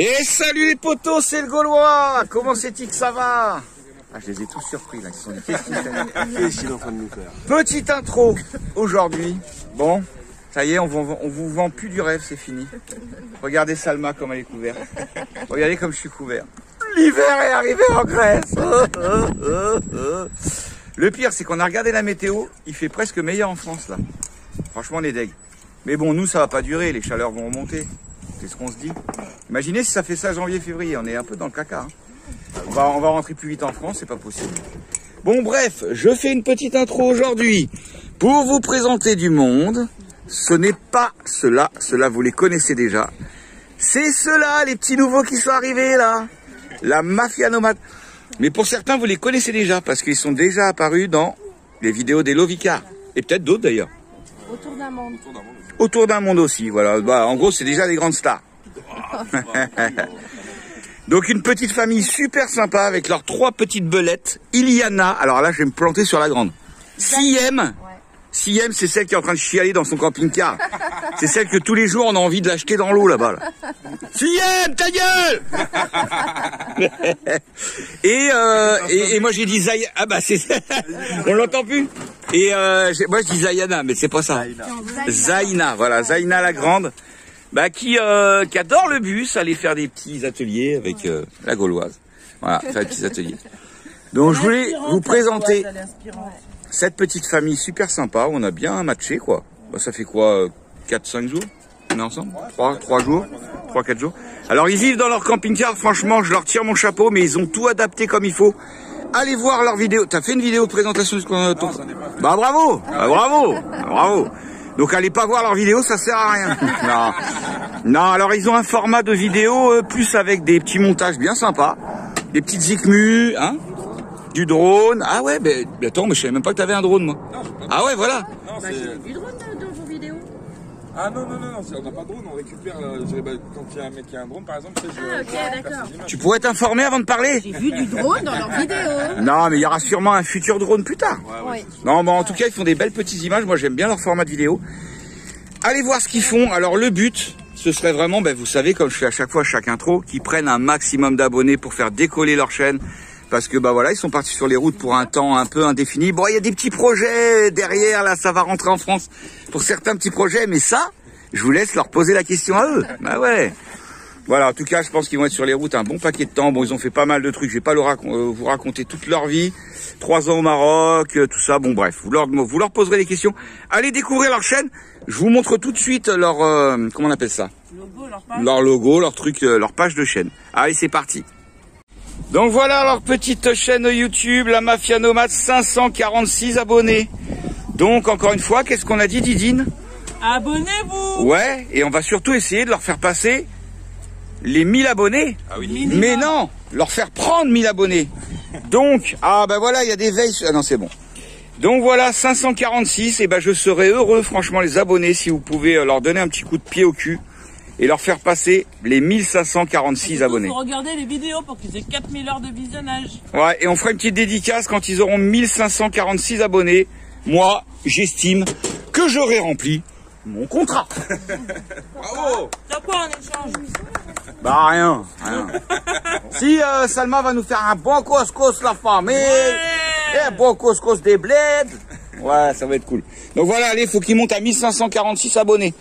Et salut les potos, c'est le Gaulois. Comment c'est-il que ça va? Ah, je les ai tous surpris là, ils se sont dit qu'est-ce qu'il fait? Qu'est-ce qu'il est en train de nous faire? Petite intro aujourd'hui. Bon, ça y est, on vous vend plus du rêve, c'est fini. Regardez Salma comme elle est couverte. Regardez comme je suis couvert. L'hiver est arrivé en Grèce. Le pire, c'est qu'on a regardé la météo, il fait presque meilleur en France là. Franchement, on est deg. Mais bon, nous, ça va pas durer, les chaleurs vont remonter. C'est ce qu'on se dit. Imaginez si ça fait ça janvier-février, on est un peu dans le caca. Hein. On va rentrer plus vite en France, c'est pas possible. Bon bref, je fais une petite intro aujourd'hui pour vous présenter du monde. Ce n'est pas ceux-là, ceux-là vous les connaissez déjà. C'est ceux-là, les petits nouveaux qui sont arrivés là. La mafia nomade. Mais pour certains, vous les connaissez déjà parce qu'ils sont déjà apparus dans les vidéos des Lovicar. Et peut-être d'autres d'ailleurs. Autour d'un monde. Autour d'un monde aussi, voilà. Bah, en gros, c'est déjà des grandes stars. Donc une petite famille super sympa avec leurs 3 petites belettes. Iliana, alors là je vais me planter sur la grande. Siem, Siem c'est celle qui est en train de chialer dans son camping-car. C'est celle que tous les jours on a envie de l'acheter dans l'eau là-bas. Là. Siem, ta gueule. Et moi j'ai dit Zayana, ah bah c'est on l'entend plus. Et moi je dis Zayana, mais c'est pas ça. Zaina, voilà, Zaina la grande. Bah, qui adore le bus, aller faire des petits ateliers avec la Gauloise. Voilà, faire des petits ateliers. Donc je voulais vous présenter cette petite famille super sympa où on a bien matché quoi. Bah, ça fait quoi 4-5 jours on est ensemble 3 jours 3-4 jours. Alors ils vivent dans leur camping-car, franchement je leur tire mon chapeau, mais ils ont tout adapté comme il faut. Allez voir leur vidéo. T'as fait une vidéo de présentation de ton... Bah bravo, bravo. Donc allez pas voir leurs vidéos, ça sert à rien. Non, alors ils ont un format de vidéo plus avec des petits montages bien sympas, des petites zikmus, hein, du drone. Ah ouais, mais attends, mais je savais même pas que t'avais un drone moi. Non, ah ouais, voilà. Non, bah, j'ai vu du drone dans vos vidéos. Ah non, on n'a pas de drone, on récupère, quand il y a un mec qui a un drone par exemple, ok, d'accord. Tu pourrais t'informer avant de parler. J'ai vu du drone dans leurs vidéos. Non, mais il y aura sûrement un futur drone plus tard. Ouais. Non, mais en tout cas, ils font des belles petites images, moi j'aime bien leur format de vidéo. Allez voir ce qu'ils font. Alors le but, ce serait vraiment, vous savez, comme je fais à chaque fois, chaque intro, qu'ils prennent un maximum d'abonnés pour faire décoller leur chaîne. Parce que voilà, ils sont partis sur les routes pour un temps un peu indéfini. Bon, il y a des petits projets derrière, là, ça va rentrer en France pour certains petits projets. Mais ça, je vous laisse leur poser la question à eux. Bah ouais. Voilà, en tout cas, je pense qu'ils vont être sur les routes un bon paquet de temps. Bon, ils ont fait pas mal de trucs. Je vais pas vous raconter toute leur vie. 3 ans au Maroc, tout ça. Bon, bref, vous leur poserez des questions. Allez découvrir leur chaîne. Je vous montre tout de suite leur, comment on appelle ça? Leur logo, leur truc, leur page de chaîne. Allez, c'est parti. Donc voilà leur petite chaîne YouTube, la Mafia Nomade, 546 abonnés. Donc encore une fois, qu'est-ce qu'on a dit, Didine? Abonnez-vous. Ouais, et on va surtout essayer de leur faire passer les 1000 abonnés. Ah oui. Mais non, leur faire prendre 1000 abonnés. Donc, ah bah voilà, il y a des veilles. Ah non, c'est bon. Donc voilà, 546, et je serais heureux, franchement, les abonnés, si vous pouvez leur donner un petit coup de pied au cul et leur faire passer les 1546 abonnés. Il faut regarder les vidéos pour qu'ils aient 4000 heures de visionnage. Ouais, et on fera une petite dédicace quand ils auront 1546 abonnés. Moi, j'estime que j'aurai rempli mon contrat. Bravo. T'as quoi en échange? Bah rien. Si Salma va nous faire un bon couscous la famille, et un bon couscous des bleds, ouais, ça va être cool. Donc voilà, allez, faut qu'il monte à 1546 abonnés.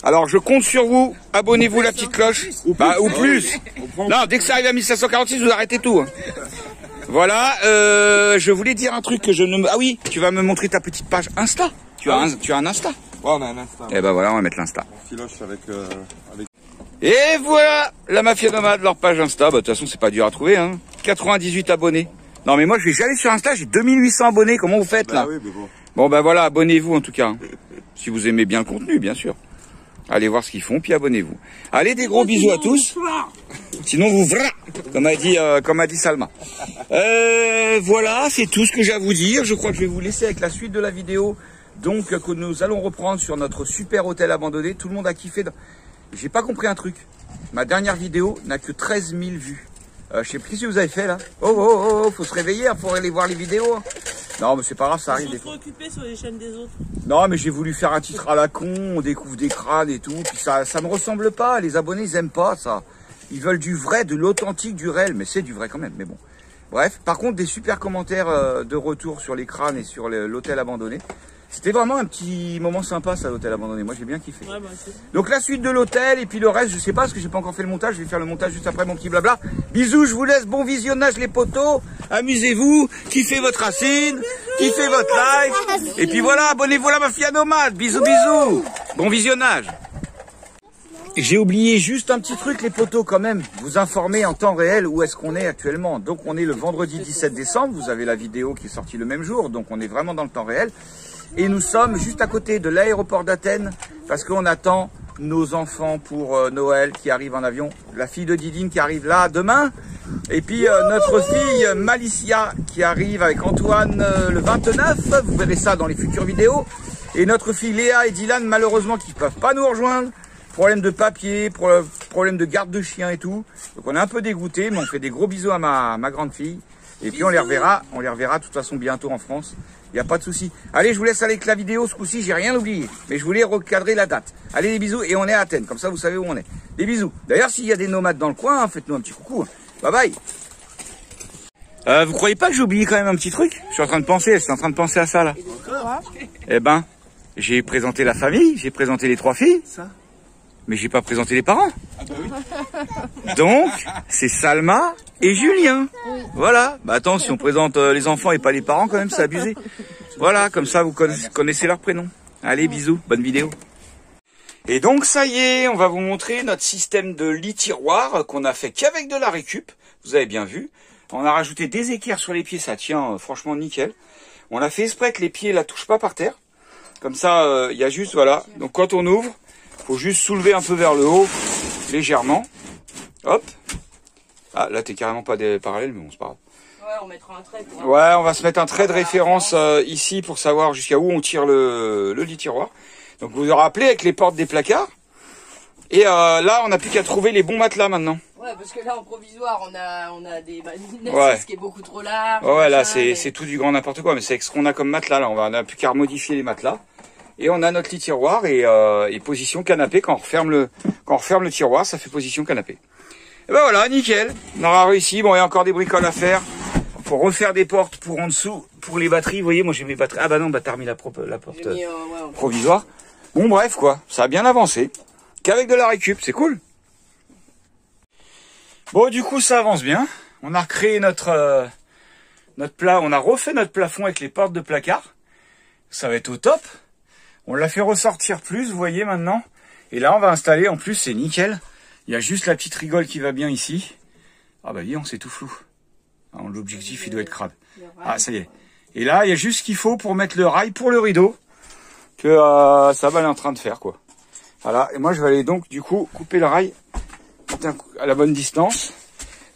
Alors je compte sur vous, abonnez-vous la petite cloche, ou plus. Non, dès que ça arrive à 1546, vous arrêtez tout. Hein. Voilà, je voulais dire un truc que je ne... Ah oui, tu vas me montrer ta petite page Insta. Tu as un Insta? Ouais, on a un Insta. Et voilà, on va mettre l'Insta. Filoche avec... Et voilà, la Mafia Nomade, leur page Insta. De toute façon, c'est pas dur à trouver, hein. 98 abonnés. Non, mais moi, je vais jamais sur Insta, j'ai 2800 abonnés. Comment vous faites, là? Oui, mais bon. Bon, voilà, abonnez-vous, en tout cas. Hein. Si vous aimez bien le contenu, bien sûr. Allez voir ce qu'ils font, puis abonnez-vous. Allez, des gros bisous à tous. Sinon, vous verrez, comme a dit Salma. Voilà, c'est tout ce que j'ai à vous dire. Je crois que je vais vous laisser avec la suite de la vidéo. Donc, que nous allons reprendre sur notre super hôtel abandonné. Tout le monde a kiffé. J'ai pas compris un truc. Ma dernière vidéo n'a que 13 000 vues. Je sais plus si vous avez fait là. Oh, faut se réveiller pour aller voir les vidéos. Non, mais c'est pas grave, ça arrive. Ils sont trop occupés sur les chaînes des autres. Non, mais j'ai voulu faire un titre à la con, on découvre des crânes et tout. Puis ça me ressemble pas. Les abonnés, ils aiment pas ça. Ils veulent du vrai, de l'authentique, du réel. Mais c'est du vrai quand même, mais bon. Bref, par contre, des super commentaires de retour sur les crânes et sur l'hôtel abandonné. C'était vraiment un petit moment sympa, ça, l'hôtel abandonné. Moi, j'ai bien kiffé. Ouais, bah, Donc, la suite de l'hôtel et puis le reste, je sais pas, parce que j'ai pas encore fait le montage. Je vais faire le montage juste après mon petit blabla. Bisous, je vous laisse. Bon visionnage, les potos. Amusez-vous. Kiffez votre racine. Kiffez votre live. Et puis voilà, abonnez-vous à la Mafia Nomade. Bisous, bisous. Bon visionnage. J'ai oublié juste un petit truc, les potos, quand même. Vous informer en temps réel où est-ce qu'on est actuellement. Donc, on est le vendredi 17 décembre. Vous avez la vidéo qui est sortie le même jour. Donc, on est vraiment dans le temps réel. Et nous sommes juste à côté de l'aéroport d'Athènes parce qu'on attend nos enfants pour Noël qui arrivent en avion. La fille de Didine qui arrive là demain. Et puis notre fille Malicia qui arrive avec Antoine le 29. Vous verrez ça dans les futures vidéos. Et notre fille Léa et Dylan malheureusement qui ne peuvent pas nous rejoindre. Problème de papier, problème de garde de chien et tout. Donc on est un peu dégoûté, mais on fait des gros bisous à ma grande fille. Et puis on les reverra de toute façon bientôt en France. Il n'y a pas de souci. Allez, je vous laisse aller avec la vidéo. Ce coup-ci, j'ai rien oublié. Mais je voulais recadrer la date. Allez, des bisous. Et on est à Athènes. Comme ça, vous savez où on est. Des bisous. D'ailleurs, s'il y a des nomades dans le coin, faites-nous un petit coucou. Bye bye. Vous croyez pas que j'ai oublié quand même un petit truc? Je suis en train de penser à ça là. Eh ben, j'ai présenté la famille, j'ai présenté les 3 filles. Mais j'ai pas présenté les parents. Ah bah oui. Donc, c'est Salma et Julien. Voilà. Bah attends, si on présente les enfants et pas les parents, quand même, c'est abusé. Voilà, comme ça, vous connaissez leur prénom. Allez, bisous, bonne vidéo. Et donc, ça y est, on va vous montrer notre système de lit-tiroir qu'on a fait qu'avec de la récup. Vous avez bien vu. On a rajouté des équerres sur les pieds, ça tient franchement nickel. On a fait exprès que les pieds la touchent pas par terre. Comme ça, il y a juste, voilà. Donc, quand on ouvre, faut juste soulever un peu vers le haut, légèrement. Hop. Ah, là, t'es carrément pas des parallèles, mais bon, c'est pas grave. Ouais, on mettra un trait. Ouais, on va se mettre un trait de référence ici pour savoir jusqu'à où on tire le lit-tiroir. Donc, vous vous rappelez avec les portes des placards. Et là, on n'a plus qu'à trouver les bons matelas maintenant. Ouais, parce que là, en provisoire, on a des balines, Ouais. ce qui est beaucoup trop large. Ouais, là, machin, c'est tout du grand n'importe quoi, mais c'est ce qu'on a comme matelas, là. On n'a plus qu'à modifier les matelas. Et on a notre lit tiroir et position canapé. Quand on referme le tiroir, ça fait position canapé. Et ben voilà, nickel. On aura réussi. Bon, il y a encore des bricoles à faire. Faut refaire des portes pour en dessous, pour les batteries. Vous voyez, moi j'ai mes batteries. Ah bah non, bah t'as remis la porte provisoire. Bon, bref, quoi. Ça a bien avancé. Qu'avec de la récup, c'est cool. Bon, du coup, ça avance bien. On a recréé notre plat. On a refait notre plafond avec les portes de placard. Ça va être au top. On l'a fait ressortir plus, vous voyez maintenant. Et là, on va installer, en plus, c'est nickel. Il y a juste la petite rigole qui va bien ici. Ah bah, dis, c'est tout flou. L'objectif, il doit être crade. Ah, ça y est. Et là, il y a juste ce qu'il faut pour mettre le rail pour le rideau. Que ça va aller en train de faire, quoi. Voilà. Et moi, je vais aller donc, du coup, couper le rail à la bonne distance.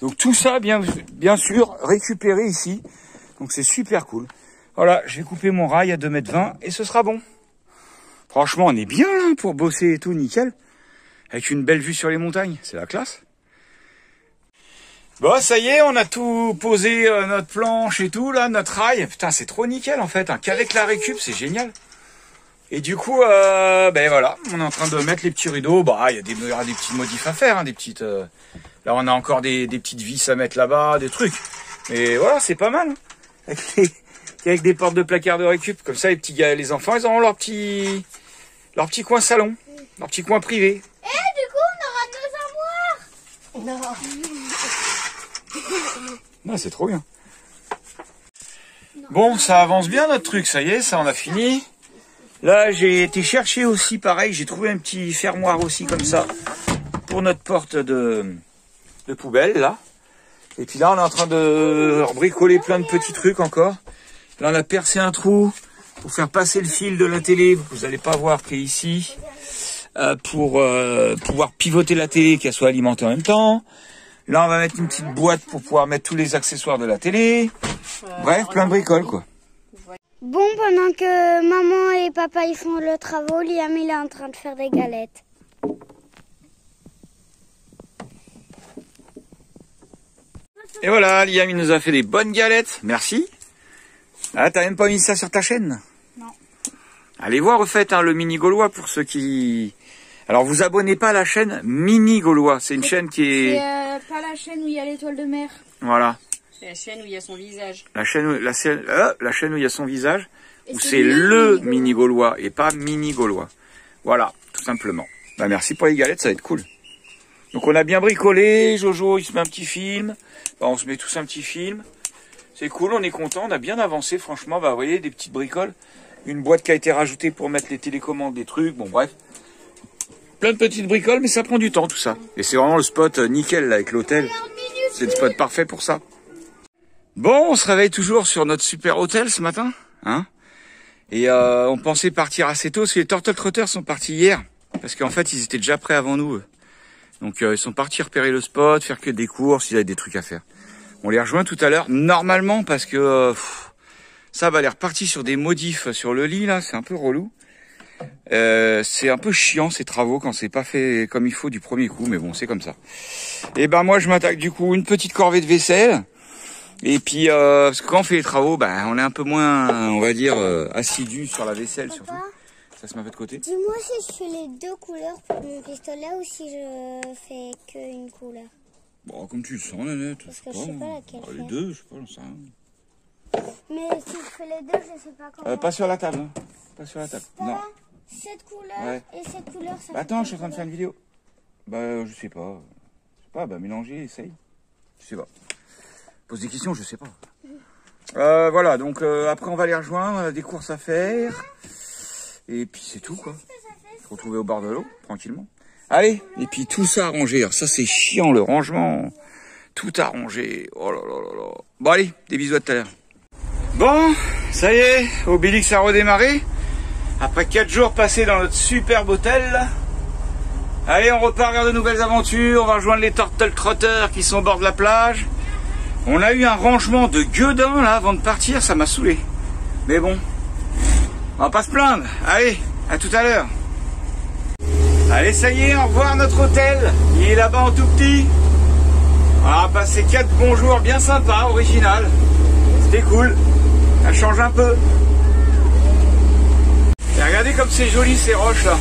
Donc, tout ça, bien sûr, récupéré ici. Donc, c'est super cool. Voilà, je vais couper mon rail à 2,20 m et ce sera bon. Franchement, on est bien là pour bosser et tout, nickel. Avec une belle vue sur les montagnes, c'est la classe. Bon, ça y est, on a tout posé, notre planche et tout, là, notre rail. Putain, c'est trop nickel en fait, hein. Qu'avec la récup, c'est génial. Et du coup, ben voilà, on est en train de mettre les petits rideaux. Bah, il y aura des petits modifs à faire, hein, des petites... Là, on a encore des petites vis à mettre là-bas, des trucs. Mais voilà, c'est pas mal. Hein. Avec des portes de placard de récup. Comme ça, les enfants, ils auront leur petit coin salon, leur petit coin privé. Et du coup, on aura 2 armoires. Non, c'est trop bien. Bon, ça avance bien notre truc, ça y est, ça on a fini. Là, j'ai été chercher aussi, pareil, j'ai trouvé un petit fermoir aussi comme ça pour notre porte de poubelle, là. Et puis là, on est en train de bricoler plein de petits trucs encore. Là, on a percé un trou pour faire passer le fil de la télé, vous n'allez pas voir, qui est ici, pour pouvoir pivoter la télé, qu'elle soit alimentée en même temps. Là, on va mettre une petite boîte pour pouvoir mettre tous les accessoires de la télé. Bref, plein de bricoles, quoi. Bon, pendant que maman et papa ils font le travaux, Liam il est en train de faire des galettes. Et voilà, Liam il nous a fait des bonnes galettes, merci. Ah, t'as même pas mis ça sur ta chaîne? Non. Allez voir, au fait, hein, le mini gaulois pour ceux qui Alors vous abonnez pas à la chaîne Mini Gaulois, c'est une chaîne qui est... C'est pas la chaîne où il y a l'étoile de mer. Voilà. C'est la chaîne où il y a son visage. La chaîne où il y a son visage, où c'est le Mini Gaulois et pas Mini Gaulois. Voilà, tout simplement. Bah merci pour les galettes, ça va être cool. Donc on a bien bricolé, Jojo il se met un petit film, bah, on se met tous un petit film. C'est cool, on est content, on a bien avancé franchement, bah vous voyez des petites bricoles. Une boîte qui a été rajoutée pour mettre les télécommandes, des trucs, bon bref. Plein de petites bricoles, mais ça prend du temps tout ça. Et c'est vraiment le spot nickel là, avec l'hôtel. C'est le spot parfait pour ça. Bon, on se réveille toujours sur notre super hôtel ce matin, hein. Et on pensait partir assez tôt, parce que les Turtle Trotters sont partis hier, parce qu'en fait ils étaient déjà prêts avant nous. Donc ils sont partis repérer le spot, faire que des courses, ils avaient des trucs à faire. On les rejoint tout à l'heure, normalement, parce que ça va aller repartir sur des modifs sur le lit là, c'est un peu relou. C'est un peu chiant ces travaux quand c'est pas fait comme il faut du premier coup, mais bon c'est comme ça. Et ben moi je m'attaque du coup une petite corvée de vaisselle. Et puis, parce que quand on fait les travaux, bah, on est un peu moins, on va dire, assidu sur la vaisselle, Papa, surtout. Ça se met un peu de côté. Dis-moi si je fais les deux couleurs pour mon pistolet ou si je fais qu'une couleur. Bon, comme tu le sens, Nanette. Parce que je sais pas laquelle Les faire. deux, je sais pas, j'en sais rien. Mais si je fais les deux, je sais pas comment. Pas sur la table, hein. Pas sur la table. Non. Papa, cette couleur Ouais. et cette couleur, ça Bah, fait attends, quelle je suis en train de faire une vidéo. Bah, je sais pas. Je sais pas, bah, mélanger, essaye. Je sais pas. Pose des questions, je sais pas. Voilà, donc après on va les rejoindre, on a des courses à faire. Et puis c'est tout quoi. Se retrouver au bord de l'eau, tranquillement. Allez, et puis tout ça arrangé. Alors ça c'est chiant le rangement. Tout arrangé. Oh là là là là. Bon allez, des bisous à tout à l'heure. Bon, ça y est, Obélix a redémarré. Après 4 jours passés dans notre superbe hôtel. Là. Allez, on repart vers de nouvelles aventures. On va rejoindre les Turtle Trotters qui sont au bord de la plage. On a eu un rangement de gueudin là avant de partir, ça m'a saoulé. Mais bon, on va pas se plaindre. Allez, à tout à l'heure. Allez, ça y est, au revoir notre hôtel. Il est là-bas en tout petit. On a passé 4 bons jours bien sympas, original. C'était cool. Ça change un peu. Et regardez comme c'est joli ces roches là.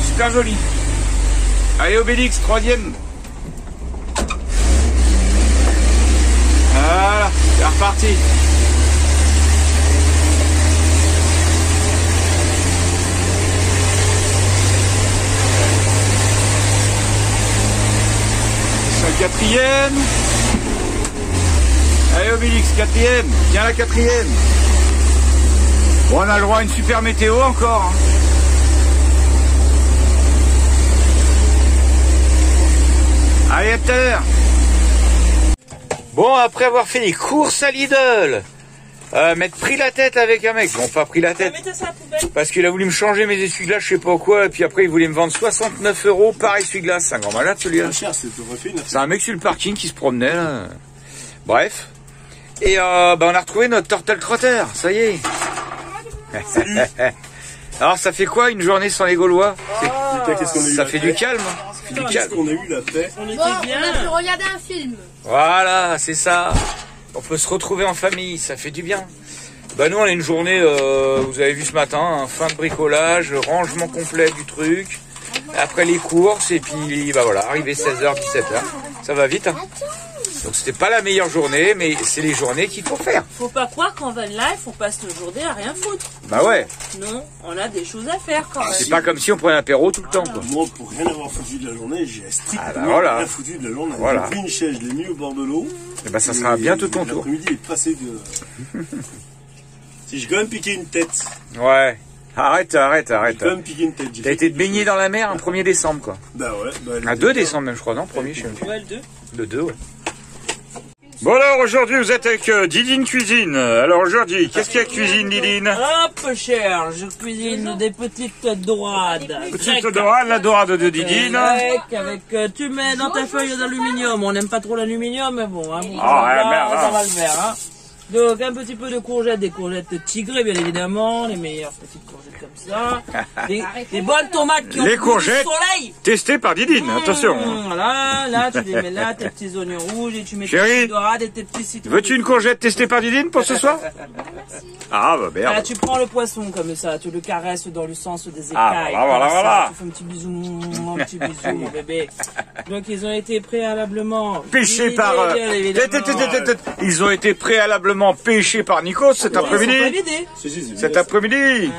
Super joli. Allez, Obélix, 3e. Voilà, c'est reparti. C'est un 4e. Allez Obélix, 4e. Viens la 4e. Bon, on a le droit à une super météo encore. Hein. Allez, à tout à l'heure. Bon, après avoir fait les courses à Lidl, m'être pris la tête avec un mec. Bon, pas pris la tête. Mettez ça à la poubelle. Parce qu'il a voulu me changer mes essuie-glaces, je sais pas quoi. Et puis après, il voulait me vendre 69 € par essuie-glace. C'est un grand malade, celui-là. C'est un mec sur le parking qui se promenait, là. Bref. Et bah, on a retrouvé notre Turtle Trotter. Ça y est. Alors, ça fait quoi une journée sans les Gaulois? Ça fait du calme. Ça fait du calme. qu'on a eu la paix. On était Bon, on bien. a pu regarder un film. Voilà, c'est ça. On peut se retrouver en famille, ça fait du bien. Bah nous on a une journée, vous avez vu ce matin, hein, fin de bricolage, rangement complet du truc. Après les courses et puis bah voilà, arrivé 16h, 17h. Ça va vite. Hein. Donc c'était pas la meilleure journée, mais c'est les journées qu'il faut faire. Faut pas croire qu'en van life, on passe nos journées à rien foutre. Bah ouais. Non, on a des choses à faire quand même. C'est pas comme si on prenait un apéro tout le temps quoi. Moi, pour rien avoir foutu de la journée, j'ai strictement voilà. rien foutu de la journée. Voilà. J'ai pris une chaise, je l'ai mis au bord de l'eau. Et bah ça sera bientôt ton tour. L'après-midi est passé de... Si j'ai quand même piqué une tête. Ouais. Arrête. J'ai quand même piqué une tête. T'as été baigné dans la mer un 1er décembre quoi. Bah ouais. Bah, Un 2 décembre même je crois, non? 1er je sais même. Ouais, le 2. Le 2 ouais. Bon alors aujourd'hui vous êtes avec Didine Cuisine. Alors aujourd'hui, qu'est-ce qu'il y a cuisine Didine? Hop, cher, je cuisine des petites dorades. Petite dorade, la dorade de Didine. Avec, tu mets dans ta feuille d'aluminium. On n'aime pas trop l'aluminium, mais bon, hein, bon, Ah, ouais, ça, merde, ça hein. va le faire. Hein. Donc un petit peu de courgettes, des courgettes tigrées bien évidemment, les meilleures petites courgettes comme ça. Des bonnes tomates qui ont Les pris courgettes du soleil. testées par Didine, attention. Voilà, là tu les mets là, tes petits oignons rouges et tu mets tes Chérie, petites dorades et tes petits citrons. veux-tu une courgette testée par Didine pour ce soir? Ah bah Voilà, merde. tu prends le poisson comme ça, tu le caresses dans le sens des écailles. Ah, voilà, comme ça, voilà. Tu fais un petit bisou, un petit bisou, mon bébé. Donc ils ont été préalablement Pêchés vidés, par... bien évidemment. Ils ont été préalablement pêchés par Nikos cet Ils sont pas après-midi. vidés. Cet après-midi. Ouais.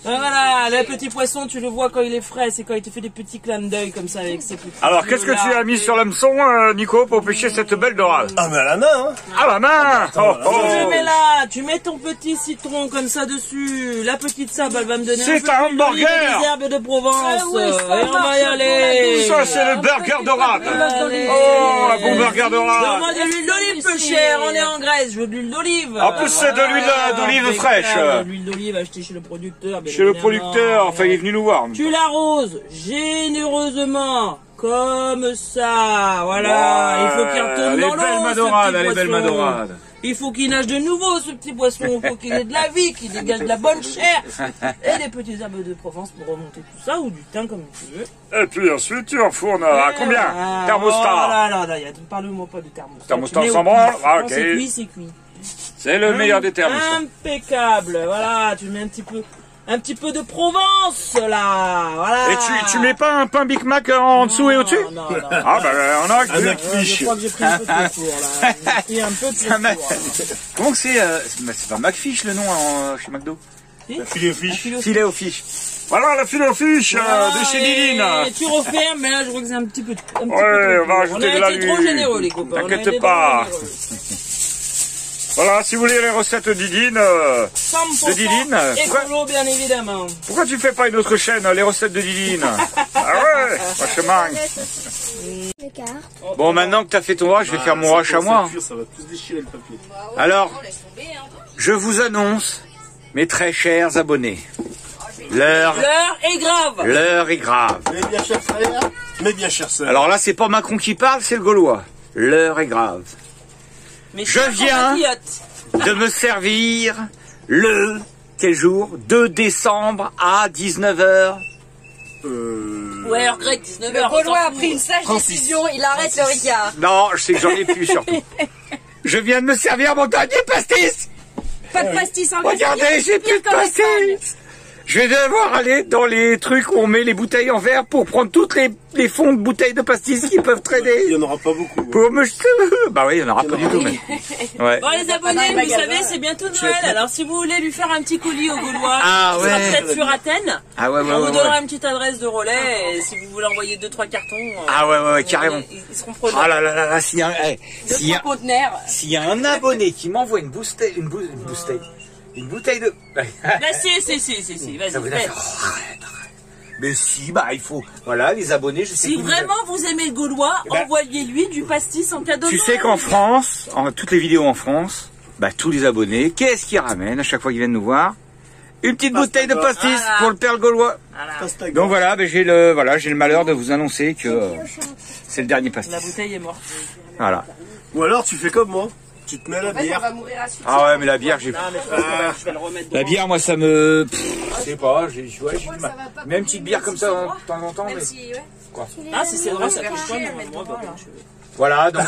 Voilà, le petit poisson, tu le vois quand il est frais, c'est quand il te fait des petits clins d'œil comme ça avec ses petits Alors, yeux qu'est-ce que là. tu as mis sur l'hameçon, Nico, pour pêcher cette belle dorade? Ah, mais à la main, hein. Ah, la main! Oh, Tu le oh. mets là, tu mets ton petit citron comme ça dessus, la petite sable, elle va me donner C'est peu un d'huile d'olive hamburger. et des herbes de Provence, ouais, ça et on va marche y pour aller. Ça, c'est le burger dorade. Allez. Oh, un bon burger dorade. Demande de l'huile d'olive peu cher, on est en Grèce, je veux de l'huile d'olive. En plus, c'est de l'huile d'olive Impeccable, fraîche. L'huile d'olive achetée chez le producteur. bien Chez le évidemment. producteur, enfin, il est venu nous voir. Tu l'arroses généreusement, comme ça, voilà. Il faut qu'il retourne dans l'eau, ce petit poisson. Il faut qu'il nage de nouveau, ce petit poisson. Il faut qu'il ait de la vie, qu'il dégage de la bonne chair. Et des petits herbes de Provence pour remonter tout ça, ou du thym comme tu veux. Et puis ensuite, tu enfournes à combien? Ah, Thermostat. Oh là, parle-moi pas du thermostat. Thermostat Tu mets au sans branle. cuit. Ah, Quand ok. c'est cuit, c'est cuit. C'est le meilleur des thermostats. Impeccable, voilà, tu mets un petit peu de Provence, là, voilà. Et tu mets pas un pain Big Mac en dessous et au-dessus? Non. Ah bah on a Un Je McFish. crois que j'ai pris un peu de tour, là. J'ai pris un peu de tour. Comment que c'est c'est pas McFish le nom chez McDo? Filet fish. Filet au fish. Voilà la filet au fish de chez Didine. Et tu refermes, mais là je crois que c'est un petit peu trop. Ouais, on va rajouter de la On a été trop lune. généreux, les copains. T'inquiète On a été pas. trop généreux. Voilà, si vous voulez les recettes de Didine, 100% de Didine. écolo, bien évidemment. Pourquoi tu fais pas une autre chaîne, les recettes de Didine? Ah ouais, franchement. Les cartes. Bon, maintenant que t'as fait ton rush, je vais faire mon rush à moi. Ça va plus déchirer le papier. Alors, je vous annonce, mes très chers abonnés, l'heure L'heure est grave. est grave. Mes bien chers frères, mes bien chères sœurs. Alors là, c'est pas Macron qui parle, c'est le Gaulois. L'heure est grave. Mais Je viens de me servir le, quel jour? 2 décembre à 19h. Ouais, heure grecque, 19h. Le Gaulois a pris une sage décision, il arrête le Ricard. Non, je sais que j'en ai plus surtout. Je viens de me servir mon dernier pastis. Pas de pastis en Regardez, j'ai plus de pastis. Je vais devoir aller dans les trucs où on met les bouteilles en verre pour prendre toutes les fonds de bouteilles de pastis qui peuvent Il traîner. n'y en aura pas beaucoup. Pour me... Bah oui, il n'y en aura pas du tout. Mais... Ouais. Bon les abonnés, vous savez, c'est bientôt Noël, alors si vous voulez lui faire un petit colis au Gaulois, Ah qui sera ouais. peut-être sur Athènes, Ah ouais, ouais, on ouais, vous donnera ouais. une petite adresse de relais, et si vous voulez envoyer 2-3 cartons, Ah ouais, carrément. ils seront preneurs. Ah là là là là, s'il y a Conteneurs. s'il y a un abonné qui m'envoie une bouteille de... Bah si, vas-y, Ça vous a fais. fait... Oh, arrête. Mais si, bah il faut... Voilà, les abonnés, je sais Si que vous- vraiment vous aimez le Gaulois, Bah, envoyez-lui du pastis en cadeau. Tu de sais Noël. qu'en France, toutes les vidéos en France, bah tous les abonnés, qu'est-ce qu'ils ramènent à chaque fois qu'ils viennent nous voir? Une petite bouteille de pastis Voilà. pour le père Gaulois. Voilà. Donc voilà, bah, j'ai le malheur de vous annoncer que c'est le dernier pastis. La bouteille est morte. Voilà. Ou alors tu fais comme moi. Tu te mets à la On bière. va mourir à suite. Ah ouais, mais la bière, j'ai... Non mais je pense que je vais le remettre La dedans. bière, moi, ça me... Je sais pas, j'ai du mal. Même une petite bière comme ça, de temps en temps. Même Mais... si, ouais. Ah si c'est vrai, ça touche pas, cacher, mais mettre moi, dedans, bah, là. je vais- Voilà, donc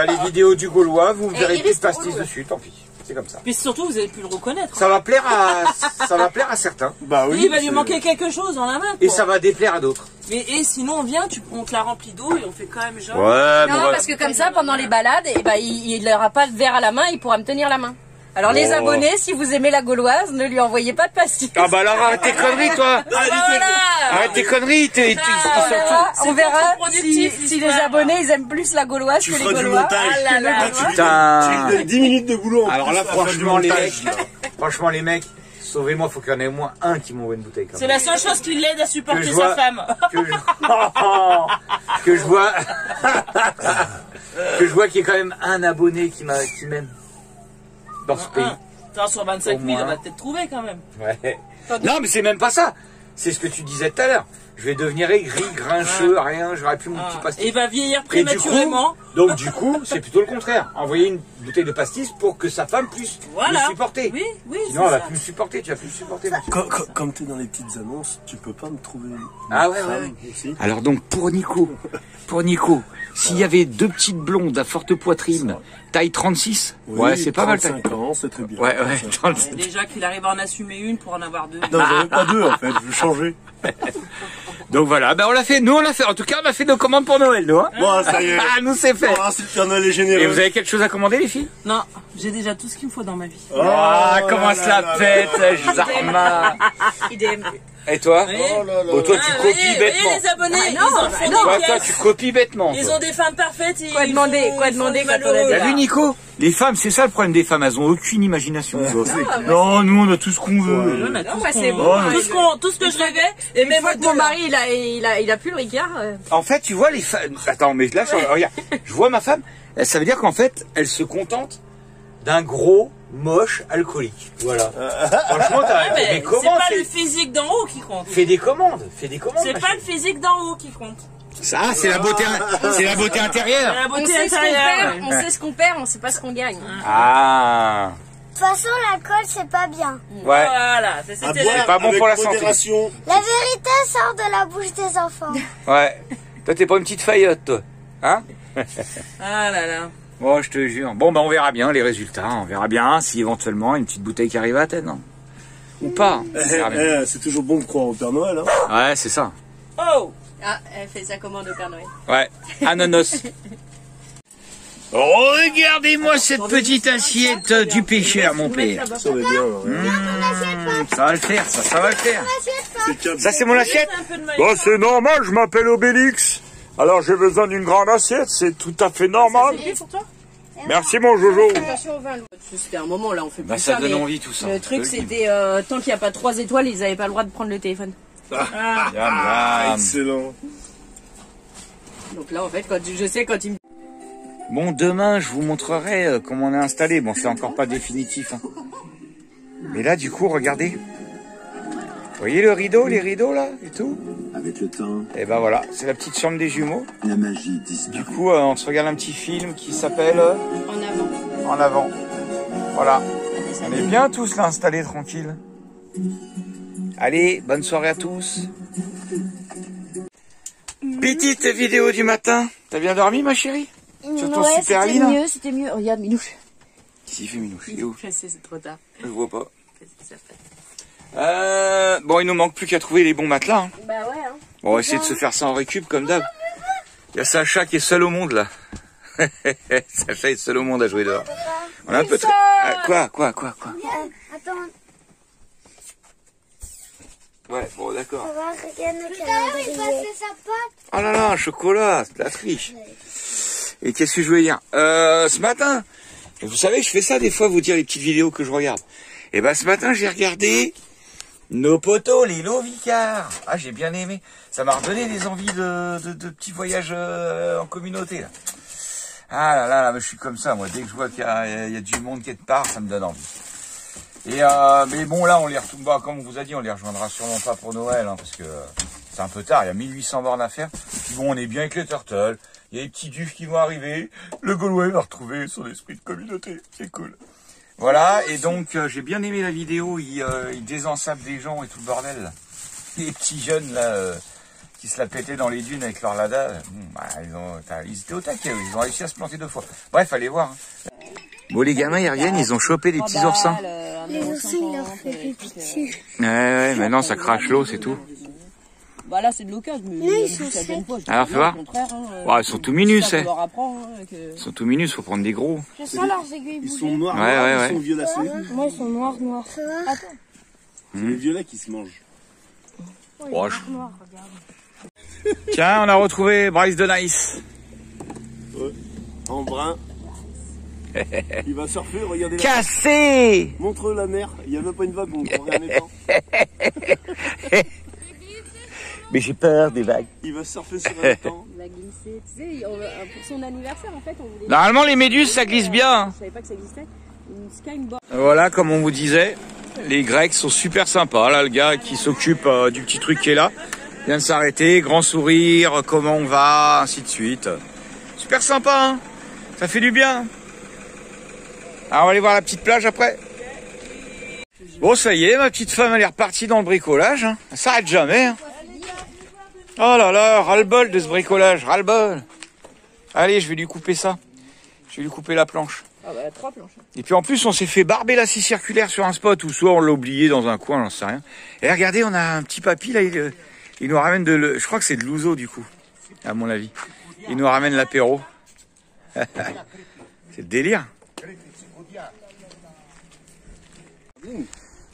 les vidéos du Gaulois, vous verrez il plus de reste pastis drôle. dessus, tant pis. C'est comme ça. Puis surtout, vous avez pu le reconnaître. Ça va plaire à certains. Bah Oui, oui. il va lui c'est- manquer quelque chose dans la main. Et quoi. ça va déplaire à d'autres. Mais et sinon on vient, on te la remplit d'eau et on fait quand même genre. Ouais, mais Non, on va- parce que comme ça, pendant les balades, eh ben, il n'aura pas de verre à la main, il pourra me tenir la main. Alors les Oh. abonnés, si vous aimez la gauloise, ne lui envoyez pas de pastis. Ah bah alors arrête tes conneries, toi. Arrête tes conneries. On verra productif, si les abonnés ils aiment plus la gauloise Tu que les feras du gaulois. montage. Ah là là. Là, tu lui Putain. donnes 10 minutes de boulot. en Alors plus là, à faire du franchement, les montage, mecs, là. sauvez-moi, faut qu'il y en ait au moins un qui m'envoie une bouteille. Quand C'est même. la seule chose qui l'aide à supporter Que je sa vois- femme. Que je vois, que je vois qu'il y a quand même un abonné qui m'aime dans ce pays. Attends, sur 25 000, Au moins. on va peut-être trouver quand même. Ouais. Non, mais c'est même pas ça. C'est ce que tu disais tout à l'heure. je vais devenir aigri, grincheux, rien, j'aurai plus mon petit pastis. Il va vieillir Et du prématurément. donc du coup, c'est plutôt le contraire. Envoyer une bouteille de pastis pour que sa femme puisse le supporter. Oui, oui, sinon, elle va plus me supporter, tu vas plus me supporter. Comme tu es dans les petites annonces, tu peux pas me trouver une femme aussi. Alors donc, pour Nico, s'il y avait 2 petites blondes à forte poitrine, taille 36, ouais, c'est pas mal. 35 ans, c'est très bien. Ouais, 37. Déjà qu'il arrive à en assumer une pour en avoir 2. Non, j'en ai pas 2 en fait, je veux changer. Donc voilà, ben on l'a fait, en tout cas on a fait nos commandes pour Noël, nous. Hein. Bon, ça y est. Ah, nous c'est fait. Ah, c'est le Père Noël est généreux. Et vous avez quelque chose à commander, les filles? Non, j'ai déjà tout ce qu'il me faut dans ma vie. Comment se la pète, Zarma. Idem. Et toi? Oui. Toi tu copies bêtement. Et les abonnés, ils en font des pièces. Toi tu copies bêtement. Ils ont des femmes parfaites. Quoi demander quand on a T'as vu, Nico? Les femmes, c'est ça le problème des femmes, elles ont aucune imagination. Non, nous on a tout ce qu'on veut. C'est bon. Tout ce que je rêvais. Et même moi, mon mari, il a plus le Ricard. En fait, tu vois les femmes. Attends, mais là, regarde, je vois ma femme. Ça veut dire qu'en fait, elle se contente d'un gros moche alcoolique. Voilà. Franchement, mais comment c'est pas le physique d'en haut qui compte. Fais des commandes. C'est pas le physique d'en haut qui compte. Ça, c'est la beauté, c'est la beauté intérieure. On sait ce qu'on perd, on sait ce qu'on perd, on sait pas ce qu'on gagne. De toute façon, l'alcool, c'est pas bien. Ouais. Voilà, c'est pas bon pour la santé. La vérité sort de la bouche des enfants. Ouais. Toi, t'es pas une petite faillotte, toi. Hein? Ah là là. Bon, je te jure. Bon, on verra bien les résultats. On verra bien si éventuellement une petite bouteille qui arrive à la tête, non? Ou pas. C'est toujours bon de croire au Père Noël, hein. Ouais, c'est ça. Oh! Ah, elle fait sa commande au Père Noël. Ouais, ananas. Regardez-moi cette petite assiette du pêcheur, mon père. Ça va bien. Ça va le faire, ça va le faire. Ça, c'est mon assiette? Bon, c'est normal, je m'appelle Obélix. Alors j'ai besoin d'une grande assiette, c'est tout à fait normal. C'est pour toi? Merci mon Jojo. Attention au vin. C'était un moment là, on fait plus ça ça. donne envie tout ça. Le truc c'était tant qu'il n'y a pas 3 étoiles, ils n'avaient pas le droit de prendre le téléphone. Excellent. Donc là en fait, je sais quand il me... Bon, demain, je vous montrerai comment on est installé. Bon, c'est encore pas définitif. Hein. Mais là, du coup, regardez. Vous voyez le rideau, les rideaux là et tout? Avec le temps. Et ben voilà, c'est la petite chambre des jumeaux. La magie disparaît. Du coup, on se regarde un petit film qui s'appelle En avant. En avant. Voilà. On est bien tous là installés tranquilles. Allez, bonne soirée à tous. Petite vidéo du matin. T'as bien dormi, ma chérie? Sur ton super lit, là? C'était mieux. Regarde, Minouche. Ici, il fait Minouche. Il est où? C'est trop tard. Je vois pas. Bon, il nous manque plus qu'à trouver les bons matelas. Hein. Bah ouais, hein. Bon, on va essayer de se faire ça en récup, comme d'hab. Il y a Sacha qui est seul au monde, là. Sacha est seul au monde à jouer dehors. On a un peu... Quoi? Attends. Ouais, bon, d'accord. On va regarder le calendrier. Oh là là, un chocolat, c'est de la triche. Et qu'est-ce que je voulais dire? Ce matin, vous savez, je fais ça des fois, vous dire les petites vidéos que je regarde. Et ben ce matin, j'ai regardé nos potos, les Lovicards. Ah, j'ai bien aimé. Ça m'a redonné des envies de petits voyages en communauté, là. Ah là, je suis comme ça, moi. Dès que je vois qu'il y a du monde qui est de part, ça me donne envie. Et mais bon, là, on les retrouve, bah, comme on vous a dit, on les rejoindra sûrement pas pour Noël, hein, parce que c'est un peu tard. Il y a 1800 bornes à faire. Puis bon, on est bien avec les turtles. Il y a les petits dufs qui vont arriver. Le Gaulois va retrouver son esprit de communauté. C'est cool. Voilà, et donc j'ai bien aimé la vidéo. Il désensablent des gens et tout le bordel, là. Les petits jeunes, là, qui se la pétaient dans les dunes avec leur lada. Ils étaient au taquet, ils ont réussi à se planter 2 fois. Bref, allez voir. Bon, les gamins, ils reviennent, ils ont chopé des petits oursins. Les oursins, ils leur font pipi dessus. Ouais, maintenant ça crache l'eau, c'est tout. Bah là, c'est de l'occasion, mais ça donne pas. Alors, fais voir. Ouais, ils sont tout minus, hein. Ils sont tout minus, faut prendre des gros. Je sens leurs aiguilles bouger. Ils sont noirs, ouais. ils sont violacés. Moi, ils sont noirs. Attends. C'est les violets qui se mangent. Noirs, regarde. Tiens, on a retrouvé Bryce de Nice. Ouais. En brun. Il va surfer, regardez. Cassé. Montre la mer, il n'y a même pas une vague, on croirait un étang. Mais j'ai peur des vagues. Il va surfer sur un étang. Il va glisser. Tu sais, pour son anniversaire, en fait, on voulait... Normalement, les méduses, ça glisse bien. Je savais pas que ça existait. Une skyboard. Voilà, comme on vous disait, les Grecs sont super sympas. Là, le gars qui s'occupe du petit truc qui est là, vient de s'arrêter, grand sourire, comment on va, ainsi de suite. Super sympa, hein, ça fait du bien. Alors on va aller voir la petite plage après. Bon, ça y est, ma petite femme, elle est repartie dans le bricolage. Hein. Elle s'arrête jamais. Hein. Oh là là, ras-le-bol de ce bricolage, ras-le-bol. Allez, je vais lui couper ça. Je vais lui couper la planche. Ah bah, 3 planches. Et puis en plus, on s'est fait barber la scie circulaire sur un spot, ou soit on l'a oublié dans un coin, j'en sais rien. Et regardez, on a un petit papy, là, il nous ramène je crois que c'est de l'ouzo, du coup, à mon avis. Il nous ramène l'apéro. C'est le délire.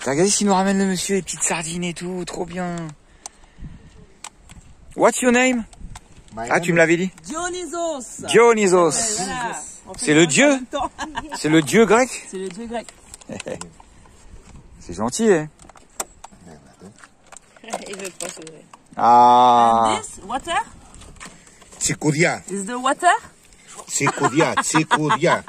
T'as regardé s'il nous ramène le monsieur, les petites sardines et tout, trop bien. What's your name? Ah, tu me l'avais dit? Dionysos. Dionysos. Voilà. C'est le dieu? C'est le dieu grec? C'est le dieu grec. C'est gentil, hein? Il veut pas s'ouvrir. Ah. This water Tsikodia. is the water. Tsikodia. Tsikodia.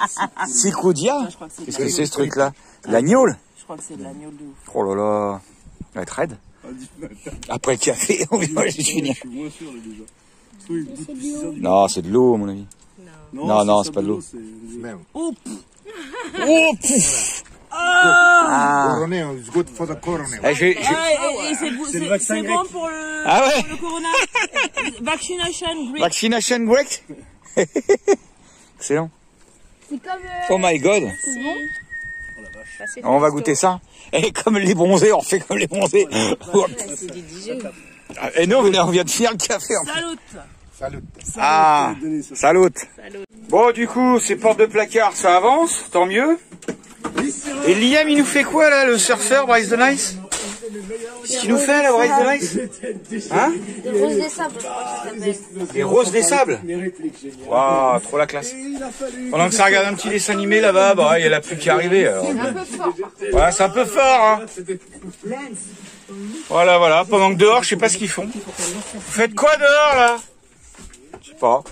Sikoudia? Je crois que c'est Qu'est-ce que c'est ce truc-là? L'agneau? Je crois que c'est de l'agneau de ouf. Oh là là. Elle va être raide. Après le café, on va juste finir. Je suis moins sûr là déjà. Non, c'est de l'eau, à mon avis. Non, c'est pas de l'eau. Oh, Oh, pff. Ah. Corona is good for the corona. Eh, et c'est bon pour le, Ah ouais. pour le corona. Vaccination great. Vaccination great. Excellent. C'est comme... Oh my god. On va goûter ça. Et comme les bronzés, on fait comme les bronzés. C'est des digés. Et nous, on vient de finir le café. En fait. Salut. Salut. Ah, salut. Bon, du coup, ces portes de placard, ça avance, tant mieux. Et Liam, il nous fait quoi, là, le surfeur, Bryce de Nice? Qu'est-ce qu'il nous fait, là, Bryce de Nice? Hein? Les roses des sables, je crois que ça s'appelle. Les roses des sables? Waouh, trop la classe. Pendant que ça regarde un petit dessin animé, là-bas, bah, il y a la pluie qui est arrivée. Alors. Un peu fort. Ouais, c'est un peu fort, hein. Voilà, voilà. Pendant que dehors, je sais pas ce qu'ils font. Vous faites quoi dehors, là? Je sais pas.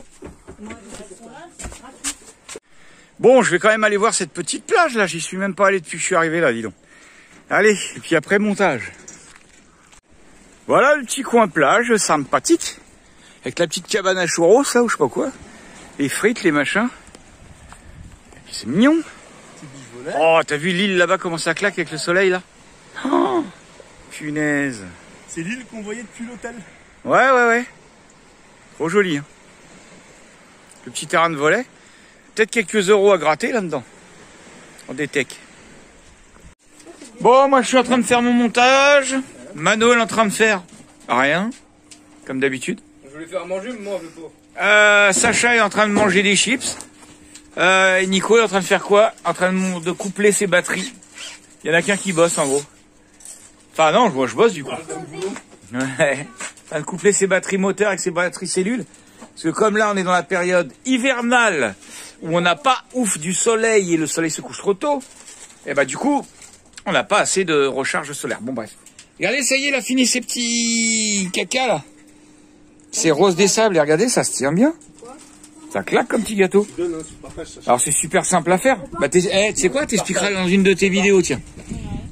Bon, je vais quand même aller voir cette petite plage, là. J'y suis même pas allé depuis que je suis arrivé, là, dis donc. Allez, et puis après, montage. Voilà le petit coin plage, sympathique. Avec la petite cabane à churros, ça, ou je sais pas quoi. Les frites, les machins. C'est mignon. Oh, t'as vu l'île là-bas, comment ça claque avec le soleil, là? Oh, punaise. C'est l'île qu'on voyait depuis l'hôtel. Ouais, ouais, ouais. Trop joli, hein. Le petit terrain de volley. Peut-être quelques euros à gratter là-dedans. En détec. Bon, moi je suis en train de faire mon montage. Mano est en train de faire rien, comme d'habitude. Je voulais faire manger, mais moi je veux pas. Sacha est en train de manger des chips. Et Nico est en train de faire quoi? En train de coupler ses batteries. Il y en a qu'un qui bosse en gros. Enfin non, moi je bosse du coup. Ouais. En train de coupler ses batteries moteurs avec ses batteries cellules. Parce que comme là on est dans la période hivernale où on n'a pas ouf du soleil et le soleil se couche trop tôt, et bah du coup on n'a pas assez de recharge solaire. Bon bref. Regardez, ça y est, il a fini ses petits caca là. C'est rose des sables et regardez, ça se tient bien. Ça claque comme petit gâteau. Alors c'est super simple à faire. Bah tu sais quoi, t'expliqueras dans une de tes vidéos, tiens.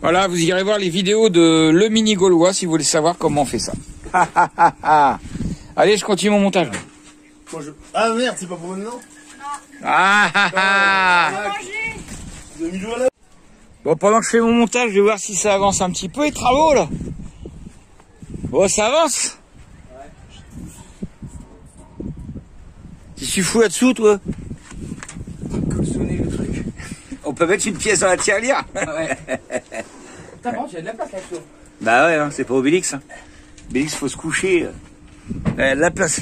Voilà, vous irez voir les vidéos de Le Mini Gaulois si vous voulez savoir comment on fait ça. Allez, je continue mon montage. Ah merde, c'est pas pour maintenant? Bon, pendant que je fais mon montage, je vais voir si ça avance un petit peu, les travaux, là. Bon, ça avance. Tu suis fou là-dessous, toi? On peut mettre une pièce dans la tirelire. Ouais. Putain, par contre, il y a de la place là-dessous. Bah ouais, hein, c'est pas Obélix. Hein. Obélix, faut se coucher. De la place.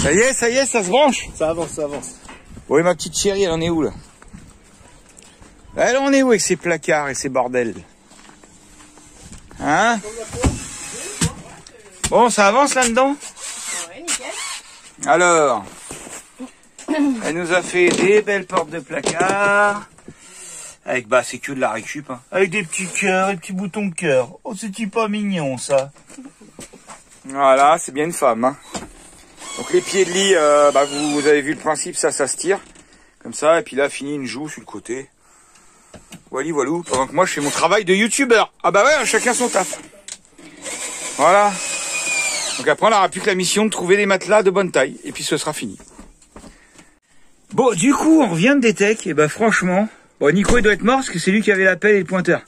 Ça y est, ça se branche. Ça avance, ça avance. Oui, ma petite chérie, elle en est où, là? Elle en est où avec ses placards et ses bordels? Hein? Bon, ça avance là-dedans? Ouais, nickel. Alors, elle nous a fait des belles portes de placard. Avec, bah, c'est que de la récup, hein. Avec des petits cœurs, des petits boutons de cœur. Oh, c'est-tu pas mignon, ça? Voilà, c'est bien une femme, hein. Donc, les pieds de lit, bah, vous avez vu le principe, ça se tire. Comme ça, et puis là, fini une joue sur le côté. Voilà, voilou. Pendant que moi, je fais mon travail de youtubeur. Ah bah ouais, chacun son taf. Voilà. Donc après, on n'aura plus que la mission de trouver des matelas de bonne taille. Et puis ce sera fini. Bon, du coup, on revient de Détec. Et ben franchement, bon, Nico il doit être mort parce que c'est lui qui avait la pelle et le pointeur.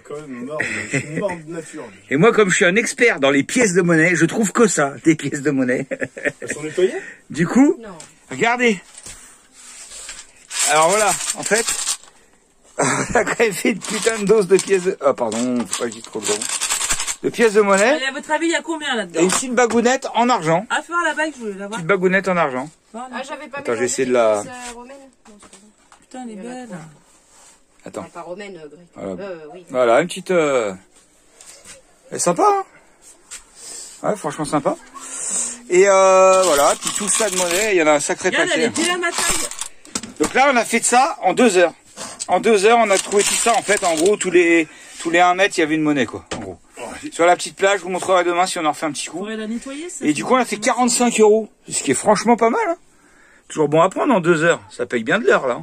Quand même mort de nature. Et moi, comme je suis un expert dans les pièces de monnaie, je trouve que ça, des pièces de monnaie. Elles sont nettoyées? Du coup, Non. regardez. Alors voilà, en fait, on a quand même fait une putain de dose de pièces de... Oh pardon, faut pas que je dise trop gros. De pièces de monnaie. Allez, à votre avis, il y a combien là-dedans? Et une petite bagounette en argent. Ah, faire la bague, je voulais la voir. Petite bagounette en argent. Ah, j'avais pas Attends, j'ai essayé de la... Putain, elle est belle. Attends. Pas romaine, Greg. Voilà. Oui. Voilà, une petite... Elle est sympa, hein. Ouais, franchement sympa. Et voilà, puis tout ça de monnaie, il y en a un sacré Regarde, paquet. elle est bien à ma taille. Donc là, on a fait de ça en 2 heures. En 2 heures, on a trouvé tout ça. En fait, en gros, tous les 1 mètre, il y avait une monnaie, quoi. En gros. Sur la petite plage, je vous montrerai demain si on en refait un petit coup. Faudrait la nettoyer, ça. Et du coup, on a fait 45 €. Ce qui est franchement pas mal, hein. Toujours bon à prendre en 2 heures. Ça paye bien de l'heure, là.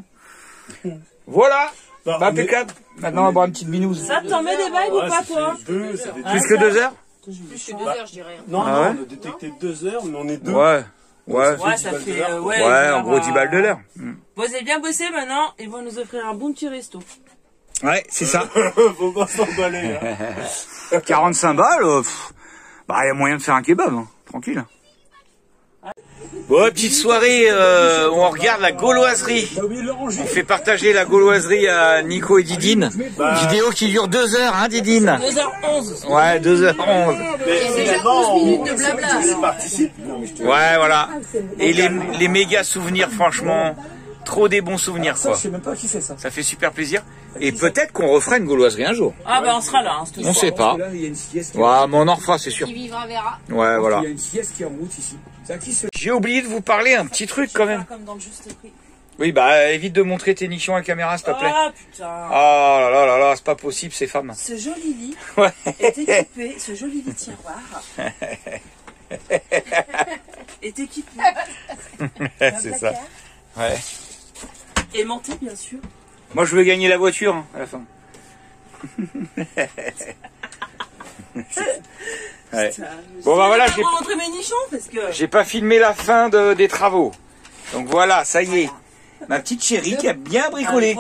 Hein. Voilà. Bah, impeccable. Maintenant, on va boire une petite binouse. Ça, t'en mets des bagues ou pas, toi? Plus que 2 heures? Plus que 2 heures, je dirais. Non, Ah non, ouais, on a détecté 2 heures, mais on est 2. Ouais. Ouais. Ouais, ça fait... Ouais, en gros 10 balles de l'heure. Vous avez bien bossé maintenant, ils vont nous offrir un bon petit resto. Ouais, c'est ça. Faut pas s'emballer, hein. 45 balles, bah, il y a moyen de faire un kebab, hein. Tranquille. Bon, petite soirée où on regarde la gauloiserie. On fait partager la gauloiserie à Nico et Didine. Vidéo qui dure 2 heures, hein, Didine? 2h11. Ouais, 2h11. C'est déjà 11 minutes de blabla. Ouais, voilà. Et les méga souvenirs, franchement, trop des bons souvenirs, quoi. Je sais même pas qui fait ça. Ça fait super plaisir. Et peut-être qu'on refera une gauloiserie un jour. Ah bah on sera là, hein, On sait pas. Là, il y a une sieste. Ouais, mais on en refera, c'est sûr. Qui vivra verra. Ouais, voilà. Il y a une sieste qui est en route ici. C'est à qui ce... J'ai oublié de vous parler un petit truc quand même. Comme dans le juste prix. Oui, bah évite de montrer tes nichons à la caméra, s'il te plaît. Ah putain. Oh là là là là, c'est pas possible ces femmes. Ce joli lit Ouais. est équipé, ce joli lit tiroir est équipé. C'est ça. Ouais. Aimanté bien sûr. Moi je veux gagner la voiture hein, à la fin. Ouais. Bon bah voilà, j'ai montrer mes nichons parce que j'ai pas filmé la fin des travaux. Donc voilà, ça y est. Ma petite chérie qui a bien bricolé,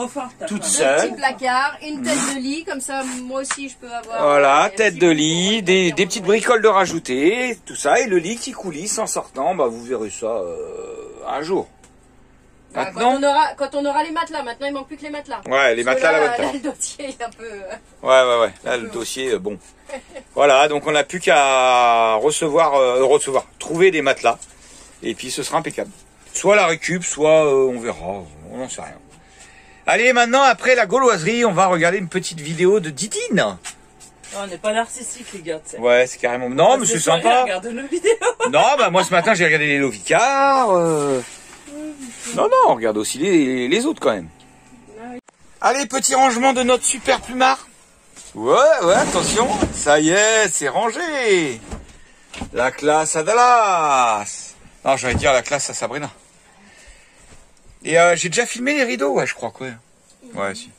toute Un seule. petit placard, une tête de lit, comme ça moi aussi je peux avoir... Voilà, tête de lit, des petites bricoles de rajouter, tout ça, et le lit qui coulisse en sortant, bah vous verrez ça un jour. Bah, Maintenant, quand on aura les matelas, maintenant il manque plus que les matelas. ouais, les matelas Parce là, que là, le dossier est un peu... ouais, là le dossier, bon. Voilà, donc on n'a plus qu'à trouver des matelas, et puis ce sera impeccable. Soit la récup, soit on verra, on n'en sait rien. Allez, maintenant, après la gauloiserie, on va regarder une petite vidéo de Didine. on n'est pas narcissique les gars, tu sais. Ouais, c'est carrément... Non, mais c'est sympa. Regarde nos vidéos. Non, bah moi ce matin, j'ai regardé les Lovicar. Non, on regarde aussi les autres quand même. Allez, petit rangement de notre super plumard. Ouais, attention. Ça y est, c'est rangé. La classe à Dallas. Non, j'allais dire la classe à Sabrina. Et j'ai déjà filmé les rideaux, ouais, je crois, quoi. Ouais, si.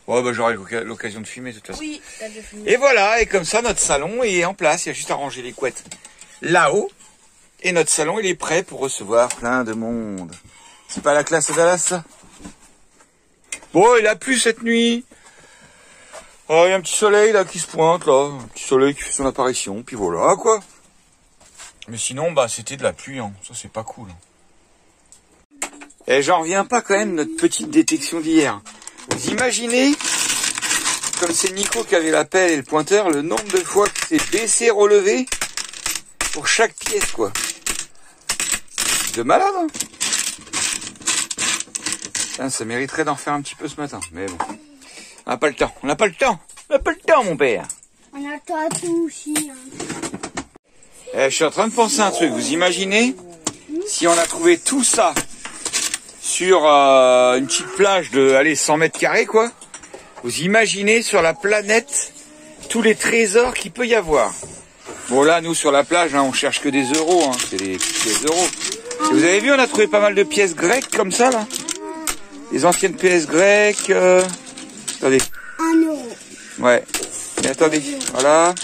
Ouais, bah j'aurai l'occasion de filmer de toute façon. Oui, t'as déjà filmé. Et voilà, et comme ça, notre salon est en place. Il y a juste à ranger les couettes là-haut. Et notre salon, il est prêt pour recevoir plein de monde. C'est pas la classe à Dallas, ça? Bon, il a plu cette nuit. Oh, il y a un petit soleil, là, qui se pointe, là. Un petit soleil qui fait son apparition. Puis voilà, quoi. Mais sinon, bah, c'était de la pluie, hein. Ça, c'est pas cool. Et j'en reviens pas, quand même, notre petite détection d'hier. Vous imaginez, comme c'est Nico qui avait la pelle et le pointeur, le nombre de fois qu'il s'est baissé, relevé, pour chaque pièce, quoi. De malade, hein. Putain, ça mériterait d'en faire un petit peu ce matin, mais bon. On n'a pas le temps, mon père. On a le temps à tout aussi. Je suis en train de penser à un truc. Vous imaginez si on a trouvé tout ça sur une petite plage de, allez, 100 mètres carrés, quoi. Vous imaginez sur la planète tous les trésors qu'il peut y avoir. Bon, là, nous, sur la plage, hein, on cherche que des euros. Hein, c'est des pièces d'euros. Et vous avez vu, on a trouvé pas mal de pièces grecques comme ça, là. Les anciennes pièces grecques. Attendez. 1 euro. Ouais. Et attendez, voilà.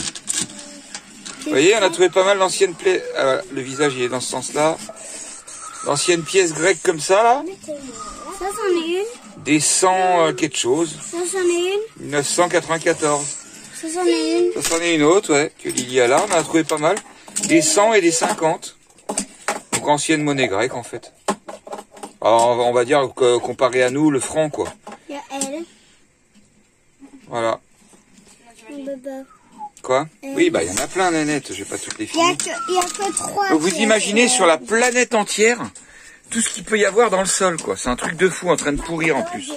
Vous voyez, on a trouvé pas mal d'anciennes plaies. Ah, voilà, le visage il est dans ce sens-là. D'anciennes pièces grecques comme ça, là. Ça, c'en est une. Des 100 quelque chose. Ça, c'en est une. 1994. Ça, c'en est une. Ça, c'en est une autre, ouais, que Lily a là. On en a trouvé pas mal. Des 100 et des 50. Donc ancienne monnaie grecque, en fait. Alors, on va dire que comparé à nous, le franc, quoi. Il y a elle. Voilà. Baba. Quoi? Oui, bah il y en a plein, Nanette. J'ai pas toutes les Il y a filles. que 3. Donc, vous imaginez sur la planète entière tout ce qu'il peut y avoir dans le sol, quoi. C'est un truc de fou en train de pourrir en plus.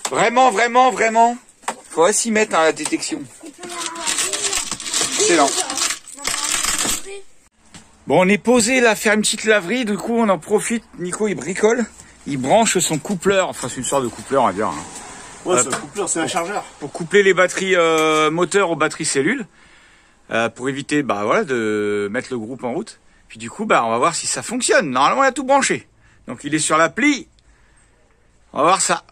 Vraiment, vraiment, vraiment. Faudrait s'y mettre à la détection. Excellent. Bon, on est posé là, faire une petite laverie. Du coup, on en profite. Nico, il bricole. Il branche son coupleur. Enfin, c'est une sorte de coupleur, on va dire. Hein. Ouais, c'est un coupleur, c'est un chargeur. Pour coupler les batteries moteurs aux batteries cellules. Pour éviter, bah voilà, de mettre le groupe en route. Puis du coup, bah, on va voir si ça fonctionne. Normalement, il a tout branché. Donc, il est sur l'appli. On va voir ça.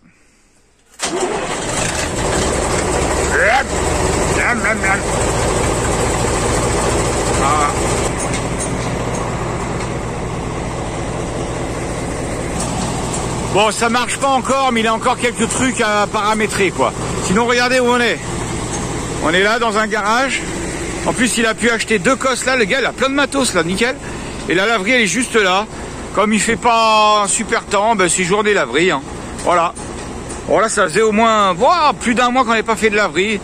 Ah. Bon, ça marche pas encore, mais il y a encore quelques trucs à paramétrer, quoi. Sinon, regardez où on est. On est là, dans un garage. En plus, il a pu acheter 2 cosses là. Le gars, il a plein de matos là, nickel. Et la laverie, elle est juste là. Comme il fait pas un super temps, ben, c'est journée laverie. Hein. Voilà. Bon, là, ça faisait au moins plus d'un mois qu'on n'avait pas fait de laverie.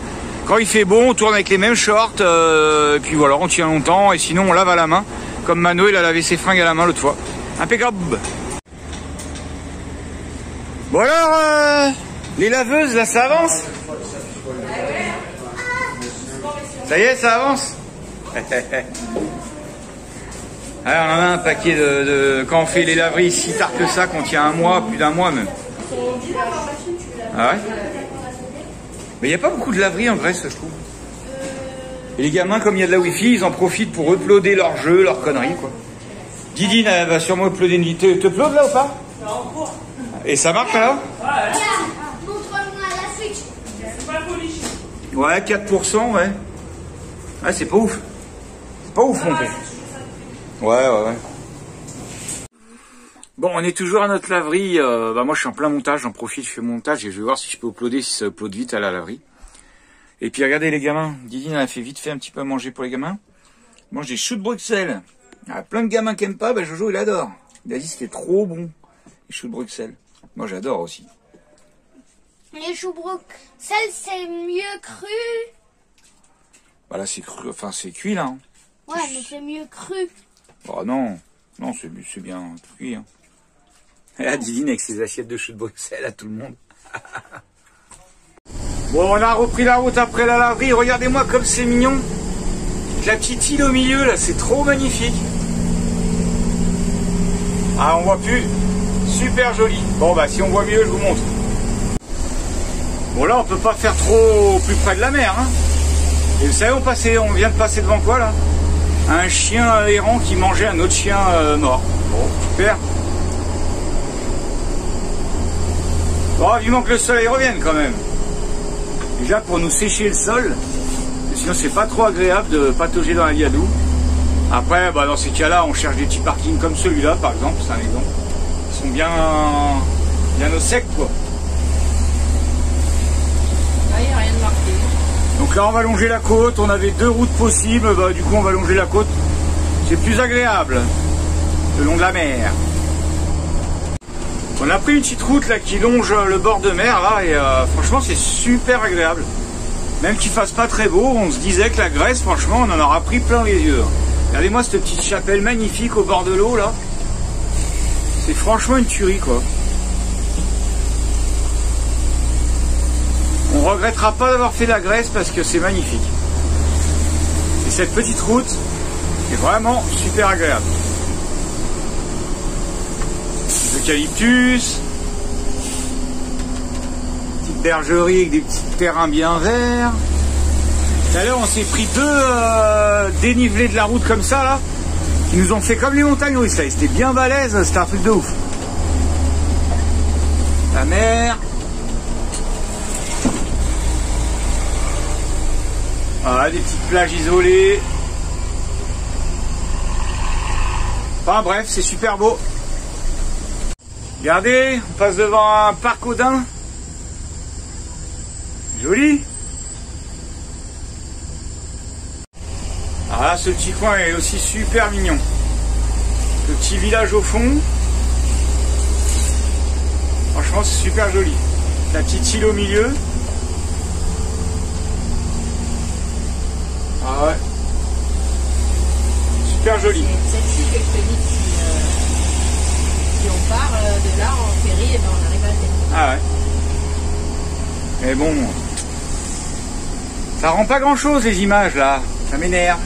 Quand il fait bon, on tourne avec les mêmes shorts. Et puis voilà, on tient longtemps. Et sinon, on lave à la main. Comme Mano, il a lavé ses fringues à la main l'autre fois. Impeccable. Bon alors, les laveuses, là, ça avance? Ça y est, ça avance. Alors, on en a un paquet quand on fait les laveries si tard que ça, qu'on tient un mois, plus d'un mois même. Ah ouais? Mais il n'y a pas beaucoup de laveries en Grèce, je trouve. Et les gamins, comme il y a de la wifi, ils en profitent pour uploader leurs jeux, leurs conneries, quoi. Didine, elle va sûrement uploader une vidéo. Te upload là ou pas? Et ça marche là? Montre-moi la Switch. Ouais, 4%, ouais. Ah, c'est pas ouf. C'est pas ouf mon père. Ouais. Bon, on est toujours à notre laverie. Bah moi, je suis en plein montage. J'en profite, je fais mon montage et je vais voir si je peux uploader, si ça upload vite à la laverie. Et puis, regardez les gamins. Didine a fait vite fait un petit peu à manger pour les gamins. Ils mangent des choux de Bruxelles. Il y a plein de gamins qui aiment pas. Bah, Jojo, il adore. Il a dit que c'était trop bon. Les choux de Bruxelles. Moi, j'adore aussi. Les choux Bruxelles, c'est mieux cru. Bah là, c'est cru. Enfin, c'est cuit, là. Hein. Ouais, mais c'est mieux cru. Oh non. Non, c'est bien cuit. Hein. Et là, Didine avec ses assiettes de choux de Bruxelles à tout le monde. Bon, on a repris la route après la laverie. Regardez-moi comme c'est mignon. Avec la petite île au milieu, là, c'est trop magnifique. Ah, on voit plus. Super joli. Bon, bah, si on voit mieux, je vous montre. Bon, là, on peut pas faire trop plus près de la mer, hein. Et vous savez, on vient de passer devant quoi, là? Un chien errant qui mangeait un autre chien mort. Bon, super. Bon, vivement que le soleil revienne, quand même. Déjà, pour nous sécher le sol. Sinon, c'est pas trop agréable de patauger dans la Liadou. Après, bah, dans ces cas-là, on cherche des petits parkings comme celui-là, par exemple. C'est un exemple. Ils sont bien au sec, quoi. Là, il n'y a rien de marqué. Donc là, on va longer la côte. On avait 2 routes possibles. Bah, du coup, on va longer la côte. C'est plus agréable. Le long de la mer. On a pris une petite route là qui longe le bord de mer là. Et franchement, c'est super agréable. Même qu'il fasse pas très beau, on se disait que la Grèce, franchement, on en aura pris plein les yeux. Regardez-moi cette petite chapelle magnifique au bord de l'eau là. C'est franchement une tuerie, quoi. On regrettera pas d'avoir fait la Grèce parce que c'est magnifique. Et cette petite route est vraiment super agréable. Des eucalyptus, petite bergerie avec des petits terrains bien verts. Tout à l'heure, on s'est pris 2 dénivelés de la route comme ça là. Qui nous ont fait comme les montagnes russes, là. C'était bien balèze, c'était un truc de ouf. La mer. Voilà, des petites plages isolées. Enfin bref, c'est super beau. Regardez, on passe devant un parc aux daims. Joli. Alors là, ce petit coin est aussi super mignon. Le petit village au fond. Franchement, c'est super joli. La petite île au milieu. Ah ouais. Super joli. C'est celle-ci que je te dis si on part de là en ferry, et ben on arrive à la tête. Ah ouais. Mais bon, ça rend pas grand chose les images là. Ça m'énerve.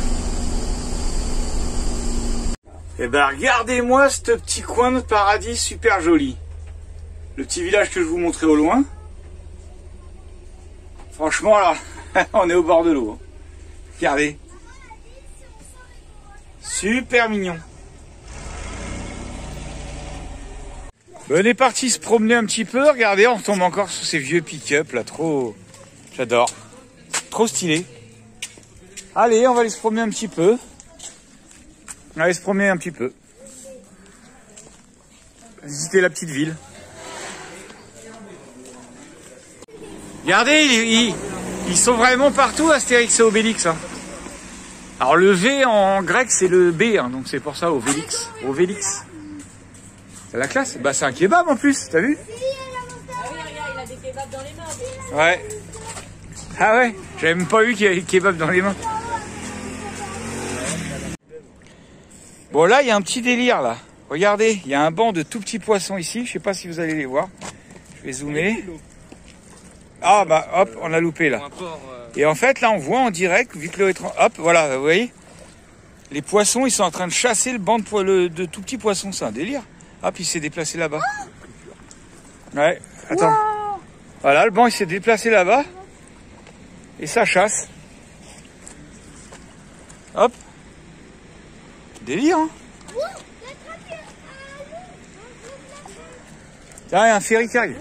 Et ben regardez-moi ce petit coin de paradis super joli. Le petit village que je vous montrais au loin. Franchement là, on est au bord de l'eau. Regardez. Super mignon. On est parti se promener un petit peu. Regardez, on tombe encore sur ces vieux pick-up là. Trop... J'adore. Trop stylé. Allez, on va aller se promener un petit peu. On va aller se promener un petit peu. Visiter la petite ville. Regardez, ils sont vraiment partout, Astérix et Obélix. Hein. Alors le V en grec c'est le B, hein, donc c'est pour ça Obélix. Obélix. C'est la classe. Bah c'est un kebab en plus, t'as vu? Ah oui, regarde, il a des kebabs dans les mains. Ouais. Ah ouais, j'avais même pas vu qu'il y avait des kebabs dans les mains. Bon là, il y a un petit délire là. Regardez, il y a un banc de tout petits poissons ici. Je sais pas si vous allez les voir. Je vais zoomer. Ah bah hop, on a loupé là. Et en fait là, on voit en direct, vu que l'eau est... Hop, voilà, vous voyez. Les poissons, ils sont en train de chasser le banc de tout petits poissons. C'est un délire. Hop, il s'est déplacé là-bas. Ouais, attends. Voilà, le banc il s'est déplacé là-bas. Et ça chasse. Hop. Délire, hein. Tiens, il y a un ferry qui arrive.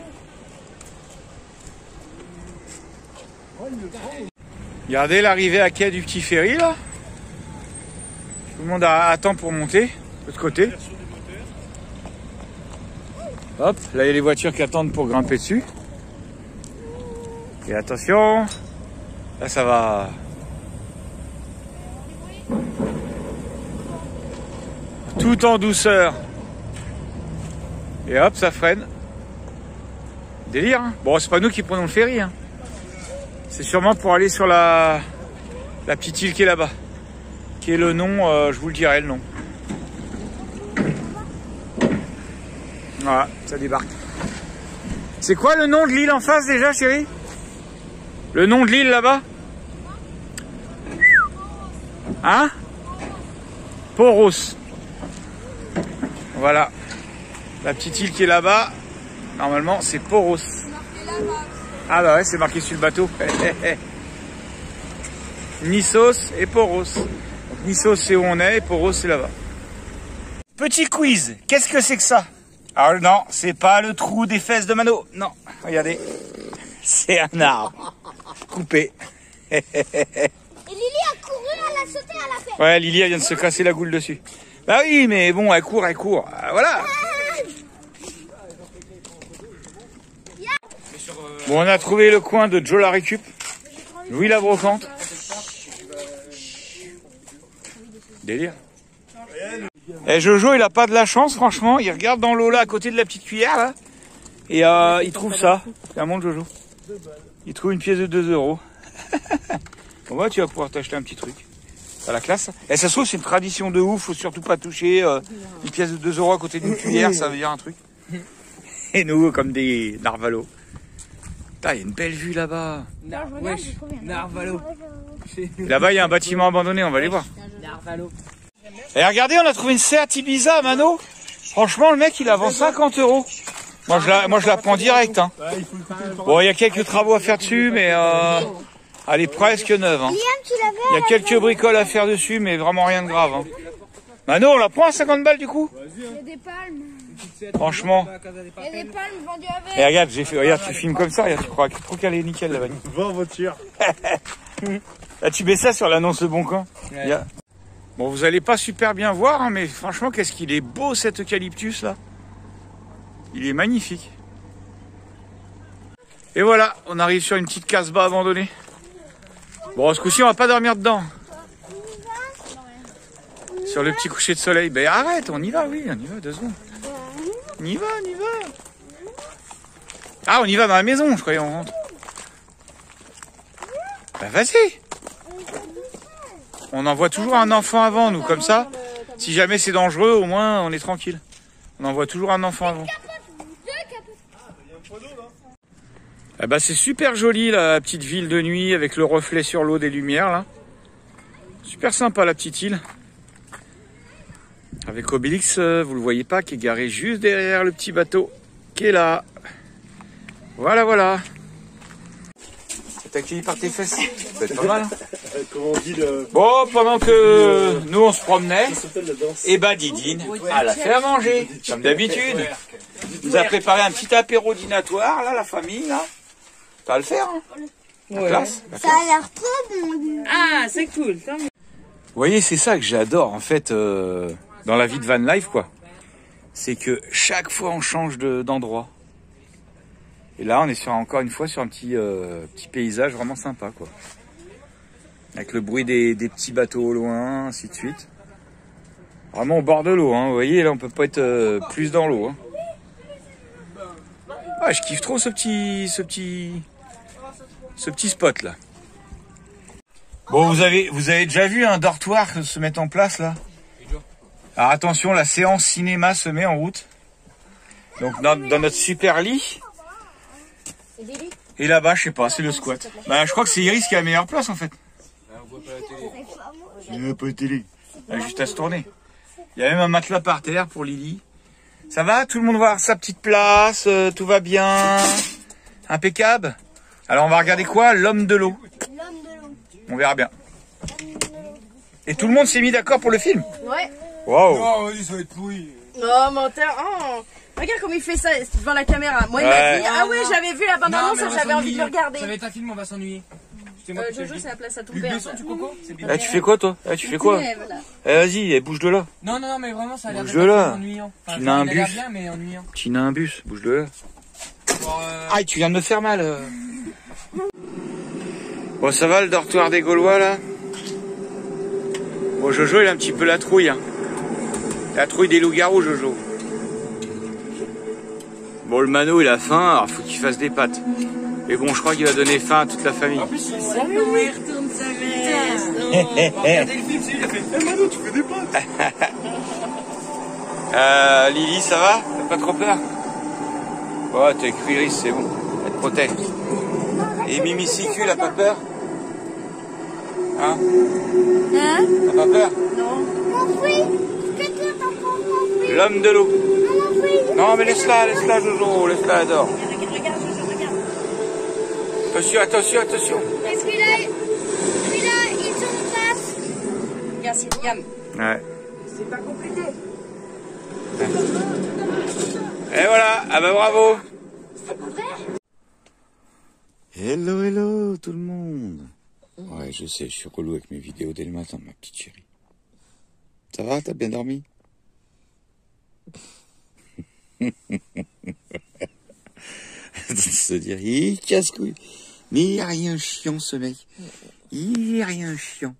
Regardez l'arrivée à quai du petit ferry, là. Tout le monde attend pour monter, de l'autre côté. Hop, là il y a les voitures qui attendent pour grimper dessus. Et attention, là ça va. Tout en douceur. Et hop, ça freine. Délire, hein. Bon, c'est pas nous qui prenons le ferry, hein. C'est sûrement pour aller sur la petite île qui est là-bas. Qui est le nom, je vous le dirai le nom. Voilà, ça débarque. C'est quoi le nom de l'île en face déjà, chérie? Le nom de l'île là-bas? Hein? Poros. Voilà. La petite île qui est là-bas, normalement, c'est Poros. Ah bah ouais, c'est marqué sur le bateau. Nissos et Poros. Donc, Nissos, c'est où on est, et Poros, c'est là-bas. Petit quiz. Qu'est-ce que c'est que ça? Alors non, c'est pas le trou des fesses de Mano. Non, regardez. C'est un arbre. Coupé. Et Lily a couru, elle a sauté, elle a fait. Ouais, Lily, elle vient de se casser la goule dessus. Bah oui, mais bon, elle court, elle court. Voilà. Bon, on a trouvé le coin de Joe la récup. Louis la brocante. Délire. Et Jojo, il a pas de la chance, franchement. Il regarde dans l'eau là, à côté de la petite cuillère là. Et il trouve ça. C'est un monde Jojo. Il trouve une pièce de 2 €. Bon bah, tu vas pouvoir t'acheter un petit truc. C'est la classe. Et ça se trouve, c'est une tradition de ouf. Faut surtout pas toucher une pièce de 2 € à côté d'une cuillère. Ça veut dire un truc. Et nous, comme des narvalos. Putain, il y a une belle vue là-bas. Narvalo. Là-bas, il y a un bâtiment abandonné. On va aller voir. Narvalo. Et regardez, on a trouvé une Seat Ibiza à Mano. Franchement, le mec, il la vend 50 €. Moi, je la prends direct. Hein. Bon, il y a quelques travaux à faire dessus, mais elle est presque neuve. Hein. Il y a quelques bricoles à faire dessus, mais vraiment rien de grave. Hein. Mano, on la prend à 50 balles du coup? Il y a des palmes. Franchement. Il y a des palmes vendues avec. Et regarde, regarde, tu filmes comme ça, regarde, tu crois trop qu'elle est nickel la bagnole. Va en voiture. Là, tu mets ça sur l'annonce Le Bon Coin. Ouais. Bon, vous allez pas super bien voir, hein, mais franchement, qu'est-ce qu'il est beau cet eucalyptus là. Il est magnifique. Et voilà, on arrive sur une petite casbah abandonnée. Bon, ce coup-ci, on va pas dormir dedans. Sur le petit coucher de soleil. Ben arrête, on y va, oui, on y va, 2 secondes. On y va, on y va. Ah, on y va dans la maison, je croyais on rentre. Ben vas-y. On envoie toujours un enfant avant, nous, comme ça. Si jamais c'est dangereux, au moins, on est tranquille. On envoie toujours un enfant avant. Eh ben, c'est super joli, la petite ville de nuit, avec le reflet sur l'eau des lumières, là. Super sympa, la petite île. Avec Obélix, vous le voyez pas, qui est garé juste derrière le petit bateau, qui est là. Voilà, voilà. T'es accueilli par tes fesses. Ça peut être pas mal. Comment on dit le... Bon, pendant que nous on se promenait, et bah Didine, elle a fait à manger, comme d'habitude. Elle nous a préparé un petit apéro dînatoire, là, la famille, là. Ça va le faire, hein. La classe. Ça a l'air trop bon. Ah, c'est cool. Vous voyez, c'est ça que j'adore, en fait, dans la vie de van life, quoi. C'est que chaque fois on change d'endroit. Et là, on est encore une fois sur un petit paysage vraiment sympa, quoi. Avec le bruit des petits bateaux au loin, ainsi de suite. Vraiment au bord de l'eau, hein. Vous voyez, là, on peut pas être plus dans l'eau. Hein. Ah, je kiffe trop ce petit spot, là. Bon, vous avez déjà vu un dortoir se mettre en place, là? Alors attention, la séance cinéma se met en route. Donc, dans notre super lit. Et là-bas, je sais pas, c'est le squat. Bah, je crois que c'est Iris qui a la meilleure place, en fait. Il n'y a pas de télé. Il a juste à se tourner. Il y a même un matelas par terre pour Lily. Ça va? Tout le monde va avoir sa petite place, tout va bien. Impeccable. Alors, on va regarder quoi? L'homme de l'eau. On verra bien. Et tout le monde s'est mis d'accord pour le film? Ouais. Waouh. Non, vas-y, ça va être pourri. Oh, menteur. Oh. Regarde comme il fait ça devant la caméra. Moi, il m'a dit, ah ouais, j'avais vu la bande-annonce, j'avais envie de le regarder. Ça va être un film, on va s'ennuyer. Jojo, c'est la place à ton père. Du coco. Eh, tu fais quoi, toi? Eh, tu fais quoi? Eh, vas-y, bouge de là. Non, non, non, mais vraiment, ça a l'air Bouge de là. ennuyant. Tu n'as un bus. Bien, mais ennuyant. Tu n'as un bus, bouge de là. Aïe, tu viens de me faire mal. Bon, ça va le dortoir des Gaulois, là? Bon, Jojo, il a un petit peu la trouille, hein. La trouille des loups-garous, Jojo. Bon, le Mano, il a faim, alors faut qu'il fasse des pâtes. Mais bon, je crois qu'il va donner faim à toute la famille. En plus, il retourne sa veste. Regardez le film, c'est lui, il a fait « Eh Mano, tu fais des pâtes !» Lily, ça va? T'as pas trop peur? Ouais, t'es avec Iris, c'est bon. Elle te protège. Et Mimi Sicu, elle a pas peur? Hein? T'as pas peur? Non. Que toi, t'as pas compris. L'homme de l'eau. Non, mais laisse-la, Jojo, laisse-la, elle dort. Regarde, Jojo, regarde. Attention. Parce que là, ils sont pas. Regarde, c'est Yam. Ouais. C'est pas compliqué. Et voilà, ah bah bravo. Hello tout le monde. Ouais, je sais, je suis relou avec mes vidéos dès le matin, ma petite chérie. Ça va, t'as bien dormi? Se dire, il casse-couille. Mais il est rien chiant, ce mec. Il est rien chiant.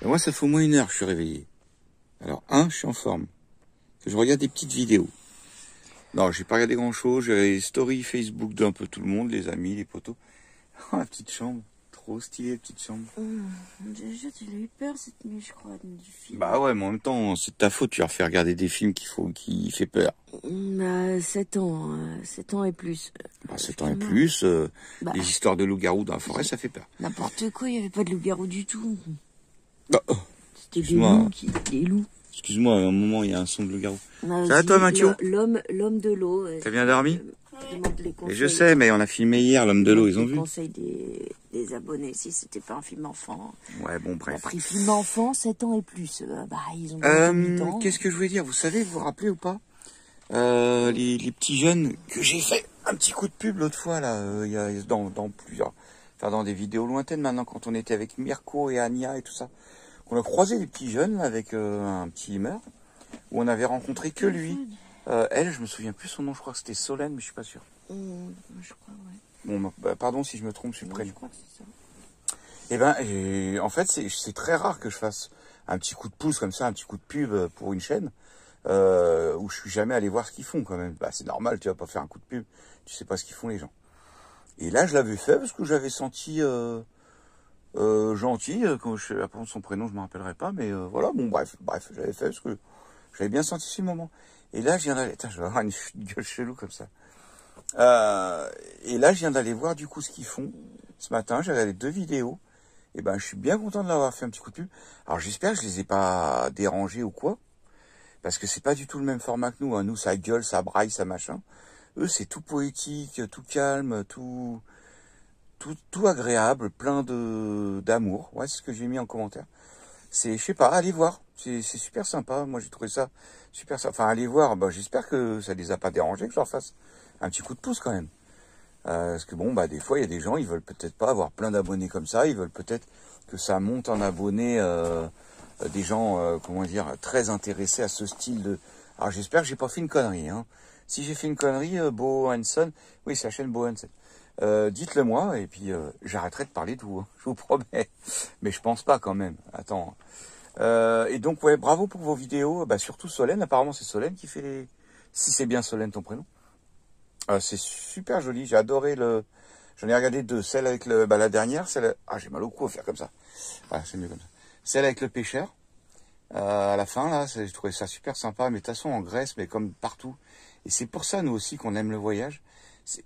Et moi, ça fait au moins 1 heure que je suis réveillé. Alors, je suis en forme. Je regarde des petites vidéos. Non, j'ai pas regardé grand-chose. J'ai les stories Facebook d'un peu tout le monde, les amis, les potos. Oh, la petite chambre. Trop stylée, la petite chambre. Déjà, tu as eu peur cette nuit, je crois, du film. Bah ouais, mais en même temps, c'est de ta faute. Tu leur fais regarder des films qui fait peur. 7 ans, 7 ans et plus. 7 ans et plus, les histoires de loups-garous dans la forêt, ça fait peur. N'importe quoi, il n'y avait pas de loups-garous du tout. C'était des loups. Excuse-moi, à un moment, il y a un son de loup-garou. Ça va toi, Mathieu? L'homme de l'eau. T'as bien dormi? Et je sais, mais on a filmé hier l'homme de l'eau, ils ont vu. Je conseille des abonnés, si c'était pas un film enfant. Ouais, bon, bref. On a pris film enfant, 7 ans et plus. Ils ont 8 ans. Qu'est-ce que je voulais dire? Vous savez, vous vous rappelez ou pas? Les petits jeunes que j'ai fait un petit coup de pub l'autre fois, là, dans plusieurs, enfin, dans des vidéos lointaines maintenant, quand on était avec Mirko et Ania et tout ça. qu'on a croisé des petits jeunes là, avec un petit Hummer, où on avait rencontré que lui. Elle, je me souviens plus son nom, je crois que c'était Solène, mais je suis pas sûr. Je crois, ouais. Bon, bah, pardon si je me trompe, je suis prêt. Je crois que c'est ça. Et ben, en fait, c'est très rare que je fasse un petit coup de pouce comme ça, un petit coup de pub pour une chaîne, où je suis jamais allé voir ce qu'ils font quand même. Bah, c'est normal, tu vas pas faire un coup de pub, tu sais pas ce qu'ils font les gens. Et là, je l'avais fait parce que j'avais senti gentil, quand après son prénom, je me rappellerai pas, mais voilà, bon, bref, j'avais fait parce que j'avais bien senti ce moment. Et là, je viens d'aller, je vais avoir une gueule chelou comme ça. Et là, je viens d'aller voir du coup ce qu'ils font. Ce matin, j'ai regardé 2 vidéos. Et ben, je suis bien content de l'avoir fait un petit coup de pub. Alors, j'espère que je les ai pas dérangés ou quoi. Parce que c'est pas du tout le même format que nous, hein. Nous, ça gueule, ça braille, ça machin. Eux, c'est tout poétique, tout calme, tout agréable, plein d'amour. Ouais, c'est ce que j'ai mis en commentaire. Je sais pas, allez voir. C'est super sympa. Moi, j'ai trouvé ça super sympa. Enfin, allez voir. Bah, j'espère que ça les a pas dérangés, que je leur fasse un petit coup de pouce quand même. Parce que bon, bah, des fois, il y a des gens, ils veulent peut-être pas avoir plein d'abonnés comme ça. Ils veulent peut-être que ça monte en abonnés, des gens, comment dire, très intéressés à ce style de... Alors, j'espère que j'ai pas fait une connerie, hein. Si j'ai fait une connerie, Bo Hansen, oui, c'est la chaîne Bo Hansen. Dites-le moi, et puis j'arrêterai de parler de vous, hein, je vous promets. Mais je pense pas quand même. Attends. Et donc, ouais, bravo pour vos vidéos. Bah, surtout Solène, apparemment c'est Solène qui fait les... Si c'est bien Solène ton prénom. C'est super joli, j'ai adoré le... J'en ai regardé 2, celle avec le... Bah, la dernière, celle... Ah, j'ai mal au cou à faire comme ça. Voilà, c'est mieux comme ça. Celle avec le pêcheur. À la fin, là, j'ai trouvé ça super sympa. Mais de toute façon, en Grèce, mais comme partout. Et c'est pour ça, nous aussi, qu'on aime le voyage.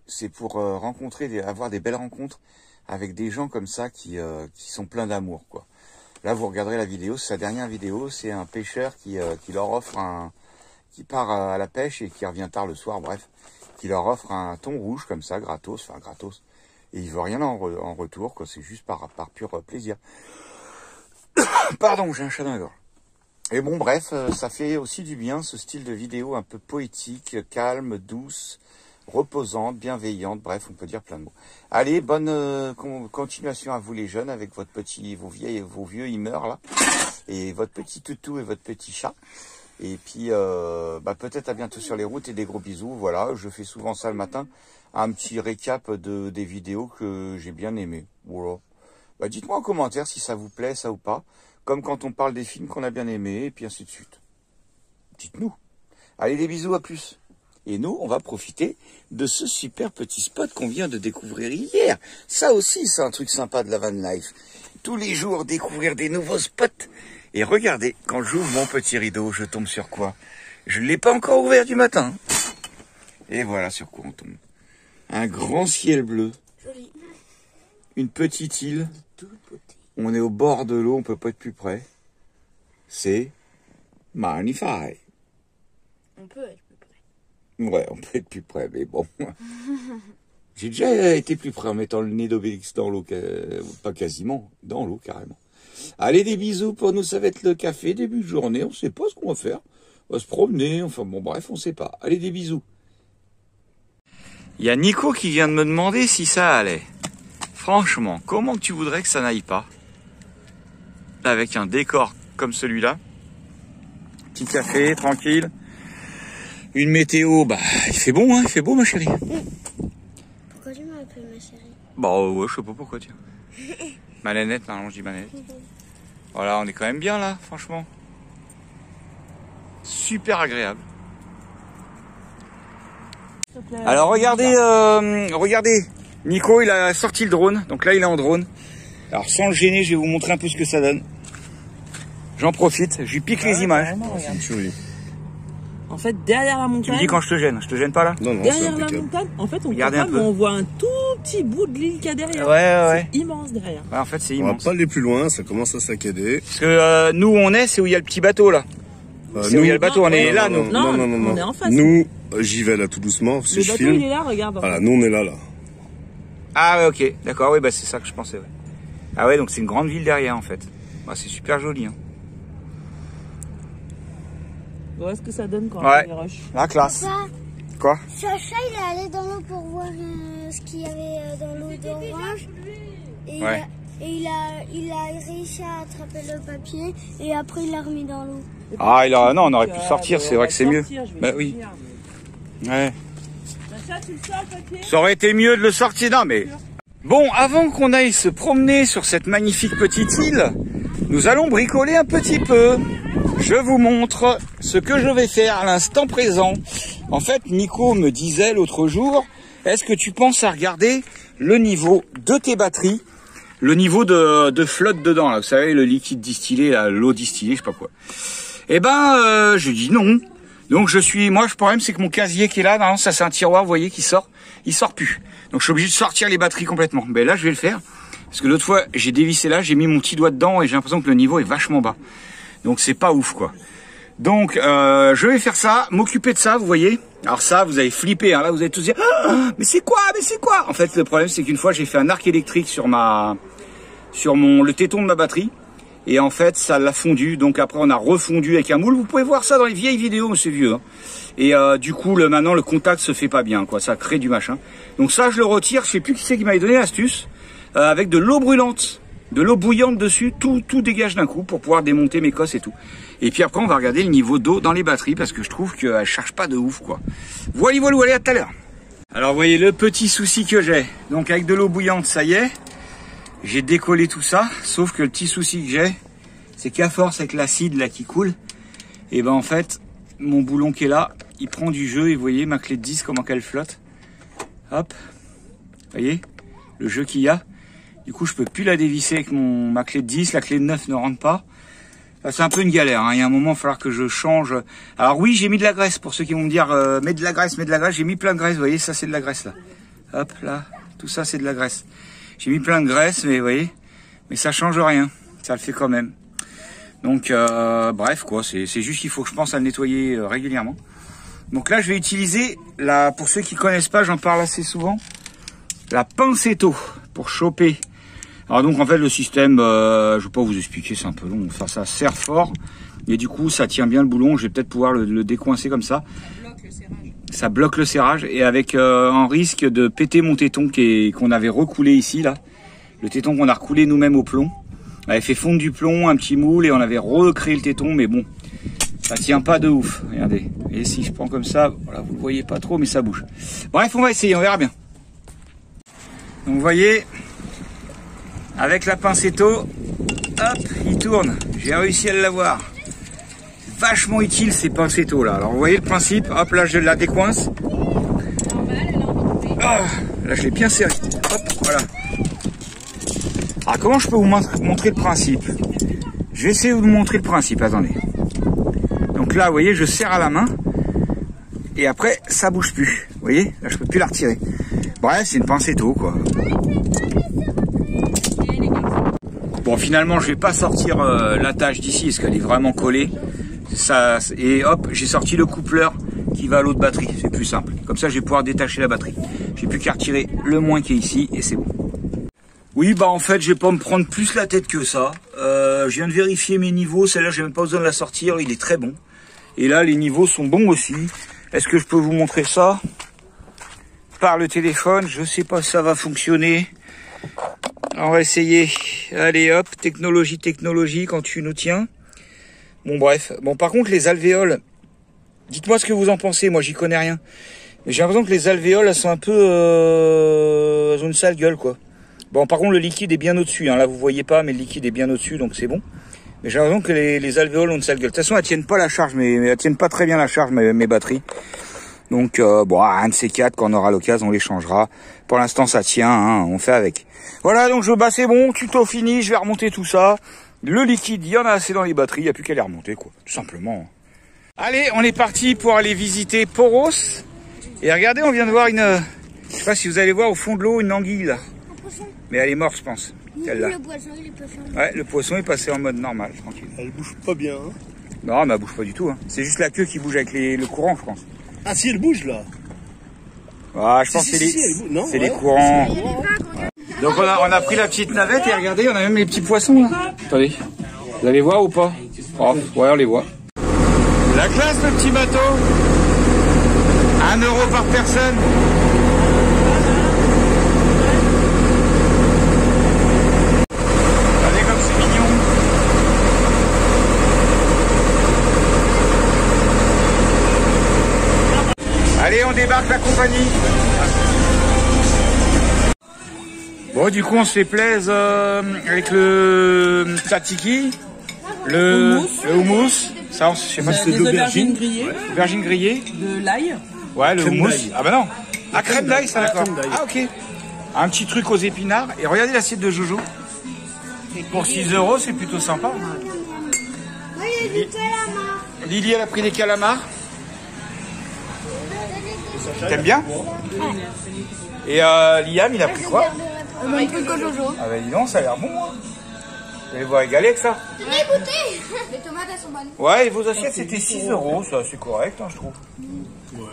C'est pour rencontrer, avoir des belles rencontres avec des gens comme ça qui sont pleins d'amour, quoi. Là, vous regarderez la vidéo, c'est sa dernière vidéo. C'est un pêcheur qui leur offre qui part à la pêche et qui revient tard le soir, bref. Qui leur offre un thon rouge comme ça, gratos, enfin gratos. Et il veut rien en retour, quoi. C'est juste par pur plaisir. Pardon, j'ai un chat dans la gorge. Et bon, bref, ça fait aussi du bien, ce style de vidéo un peu poétique, calme, douce, reposante, bienveillante, bref, on peut dire plein de mots. Allez, bonne continuation à vous les jeunes, avec vos vieux Hummer là, et votre petit toutou et votre petit chat. Et puis, peut-être à bientôt sur les routes et des gros bisous. Voilà, je fais souvent ça le matin, un petit récap des vidéos que j'ai bien aimées. Voilà. Bah, dites-moi en commentaire si ça vous plaît, ça ou pas. Comme quand on parle des films qu'on a bien aimés, et puis ainsi de suite. Dites-nous. Allez, des bisous, à plus. Et nous, on va profiter de ce super petit spot qu'on vient de découvrir hier. Ça aussi, c'est un truc sympa de la van life. Tous les jours, découvrir des nouveaux spots. Et regardez, quand j'ouvre mon petit rideau, je tombe sur quoi? Je ne l'ai pas encore ouvert du matin. Et voilà sur quoi on tombe. Un grand ciel bleu. Joli. Une petite île. On est au bord de l'eau, on peut pas être plus près. C'est magnifique. On peut être plus près. Ouais, on peut être plus près, mais bon. J'ai déjà été plus près en mettant le nez d'Obélix dans l'eau, pas quasiment, dans l'eau carrément. Allez, des bisous, pour nous ça va être le café, début de journée, on sait pas ce qu'on va faire. On va se promener, enfin bon bref, on sait pas. Allez, des bisous. Il y a Nico qui vient de me demander si ça allait. Franchement, comment tu voudrais que ça n'aille pas? Avec un décor comme celui-là. Petit café, tranquille. Une météo, bah, il fait bon, hein, il fait beau, ma chérie. Pourquoi tu m'appelles ma chérie? Bah, ouais, je sais pas pourquoi, tiens. Malanette, normalement, je dis Malanette. Voilà, on est quand même bien, là, franchement. Super agréable. Alors, regardez, Nico, il a sorti le drone. Donc là, il est en drone. Alors, sans le gêner, je vais vous montrer un peu ce que ça donne. J'en profite, je lui pique les images. En fait, derrière la montagne... Tu me dis quand je te gêne pas là? Non, non, derrière la montagne, en fait, on regardez un peu. On voit un tout petit bout de l'île qu'il y a derrière. Ouais. C'est immense derrière. Ouais, en fait, c'est on immense. va pas aller plus loin, ça commence à saccader. Parce que nous, où on est, c'est où il y a le petit bateau là. C'est où il y a le bateau, on est là, nous. Non, on est en face. Nous, j'y vais là tout doucement. Si le je bateau, filme. il est là, regarde. Voilà, nous on est là. Ah ouais, ok, d'accord, oui, bah c'est ça que je pensais. Ouais. Ah ouais, donc c'est une grande ville derrière en fait. Bah, c'est super joli. Hein. Voilà ce que ça donne quand ouais. on les rush. La classe. Papa, quoi? Sacha, il est allé dans l'eau pour voir ce qu'il y avait dans l'eau d'orange. Et ouais. et il a réussi à attraper le papier et après il l'a remis dans l'eau. Ah, non, on aurait pu sortir, c'est vrai que c'est mieux. Bah oui. Ouais. Ça aurait été mieux de le sortir, non mais... Bon, avant qu'on aille se promener sur cette magnifique petite île, nous allons bricoler un petit peu. Je vous montre ce que je vais faire à l'instant présent. En fait, Nico me disait l'autre jour, est-ce que tu penses à regarder le niveau de tes batteries, le niveau de flotte dedans, là, vous savez, le liquide distillé, l'eau distillée, je sais pas quoi. Eh ben, je dis non. Donc moi, le problème, c'est que mon casier qui est là, non, ça c'est un tiroir, vous voyez, qui sort, il sort plus. Donc je suis obligé de sortir les batteries complètement. Mais là, je vais le faire. Parce que l'autre fois, j'ai dévissé là, j'ai mis mon petit doigt dedans et j'ai l'impression que le niveau est vachement bas. Donc c'est pas ouf, quoi. Donc je vais faire ça, m'occuper de ça, vous voyez. Alors ça, vous avez flippé, hein. Là vous allez tous dire, ah, mais c'est quoi, En fait, le problème, c'est qu'une fois, j'ai fait un arc électrique sur le téton de ma batterie. Et en fait, ça l'a fondu. Donc après, on a refondu avec un moule. Vous pouvez voir ça dans les vieilles vidéos, mais c'est vieux. Hein. Et du coup, maintenant, le contact se fait pas bien, quoi. Ça crée du machin. Donc ça, je le retire. Je sais plus qui c'est qui m'avait donné l'astuce. Avec de l'eau brûlante, de l'eau bouillante dessus. Tout dégage d'un coup pour pouvoir démonter mes cosses et tout. Et puis après, on va regarder le niveau d'eau dans les batteries parce que je trouve qu'elles chargent pas de ouf, quoi. Voilà, allez, à tout à l'heure. Alors, vous voyez le petit souci que j'ai. Donc avec de l'eau bouillante, ça y est. J'ai décollé tout ça, sauf que le petit souci que j'ai, c'est qu'à force avec l'acide là qui coule, et ben en fait, mon boulon qui est là, il prend du jeu et vous voyez ma clé de 10 comment qu'elle flotte. Hop, vous voyez le jeu qu'il y a. Du coup, je peux plus la dévisser avec ma clé de 10, la clé de 9 ne rentre pas. C'est un peu une galère, hein. Il y a un moment, il va falloir que je change. Alors oui, j'ai mis de la graisse, pour ceux qui vont me dire, mets de la graisse, j'ai mis plein de graisse, vous voyez, ça c'est de la graisse là. Hop, là, tout ça c'est de la graisse. J'ai mis plein de graisse, mais vous voyez, mais ça change rien, ça le fait quand même. Donc, bref, quoi, c'est juste qu'il faut que je pense à le nettoyer régulièrement. Donc là, je vais utiliser, pour ceux qui connaissent pas, j'en parle assez souvent, la pincetto pour choper. Alors donc, en fait, le système, je vais pas vous expliquer, c'est un peu long, enfin, ça serre fort, et du coup, ça tient bien le boulon, je vais peut-être pouvoir le décoincer comme ça. Ça bloque le serrage et avec un risque de péter mon téton qu'on avait recoulé ici là. Le téton qu'on a recoulé nous-mêmes au plomb. On avait fait fondre du plomb, un petit moule et on avait recréé le téton, mais bon, ça tient pas de ouf. Regardez. Et si je prends comme ça, voilà, vous le voyez pas trop, mais ça bouge. Bref, on va essayer, on verra bien. Donc vous voyez, avec la pincetto, hop, il tourne. J'ai réussi à l'avoir. Vachement utile ces pincettos là. Alors vous voyez le principe, hop là je la décoince. Ah, là je l'ai bien serré. Hop, voilà. Alors comment je peux vous montrer le principe? Je vais essayer de vous montrer le principe, attendez. Donc là vous voyez je serre à la main. Et après ça bouge plus. Vous voyez, là je peux plus la retirer. Bref, c'est une pincetto quoi. Bon finalement je vais pas sortir l'attache d'ici parce qu'elle est vraiment collée. Ça, et hop, j'ai sorti le coupleur qui va à l'autre batterie, c'est plus simple. Comme ça, je vais pouvoir détacher la batterie. J'ai plus qu'à retirer le moins qui est ici et c'est bon. Oui, bah en fait, je vais pas me prendre plus la tête que ça. Je viens de vérifier mes niveaux. Celle-là, j'ai même pas besoin de la sortir. Il est très bon. Et là, les niveaux sont bons aussi. Est-ce que je peux vous montrer ça par le téléphone? Je sais pas si ça va fonctionner. On va essayer. Allez, hop, technologie, quand tu nous tiens. Bon bref, bon par contre les alvéoles, dites-moi ce que vous en pensez, moi j'y connais rien. Mais j'ai l'impression que les alvéoles elles sont un peu, elles ont une sale gueule quoi. Bon par contre le liquide est bien au-dessus, hein. Là vous voyez pas mais le liquide est bien au-dessus donc c'est bon. Mais j'ai l'impression que les alvéoles ont une sale gueule. De toute façon elles tiennent pas la charge, mais elles tiennent pas très bien la charge mes batteries. Donc bon un de ces quatre quand on aura l'occasion on les changera. Pour l'instant ça tient, hein, on fait avec. Voilà donc c'est bon, tuto fini, je vais remonter tout ça. Le liquide, il y en a assez dans les batteries, il n'y a plus qu'à les remonter, quoi, tout simplement. Allez, on est parti pour aller visiter Poros. Et regardez, on vient de voir une... Je sais pas si vous allez voir au fond de l'eau une anguille, là. Mais elle est morte, je pense. Celle-là. Le poisson, il est passé en mode... Ouais, le poisson est passé en mode normal, tranquille. Elle bouge pas bien, hein? Non, mais elle bouge pas du tout, hein. C'est juste la queue qui bouge avec le courant, je pense. Ah si, elle bouge, là. Ah, je pense que c'est les courants. Donc on a pris la petite navette et regardez, on a même les petits poissons là. Attendez, vous allez voir ou pas? Oh, ouais, on les voit. La classe, le petit bateau. 1 € par personne. Allez, on débarque la compagnie. Bon, du coup, on se fait plaisir avec le tzatziki, le houmous. Ça, je sais pas si c'est des aubergines grillées. Aubergines grillées. De l'ail. Ouais, le Crème houmous. d'ail. Ah bah non. Ah, crème d'ail, ça d'accord. crème d'ail. Ah, ok. Un petit truc aux épinards. Et regardez l'assiette de Jojo. Pour 6 €, c'est plutôt sympa. Lily, elle a pris des calamars. T'aimes bien? Et Liam, il a pris quoi? Même truc que Jojo. Ah bah dis donc, ça a l'air bon. Hein. Vous allez vous régaler avec ça. Tenez, goûtez. Les tomates, elles sont bonnes. Ouais, et vos assiettes, c'était 6 €. C'est assez correct, hein, je trouve. Ouais.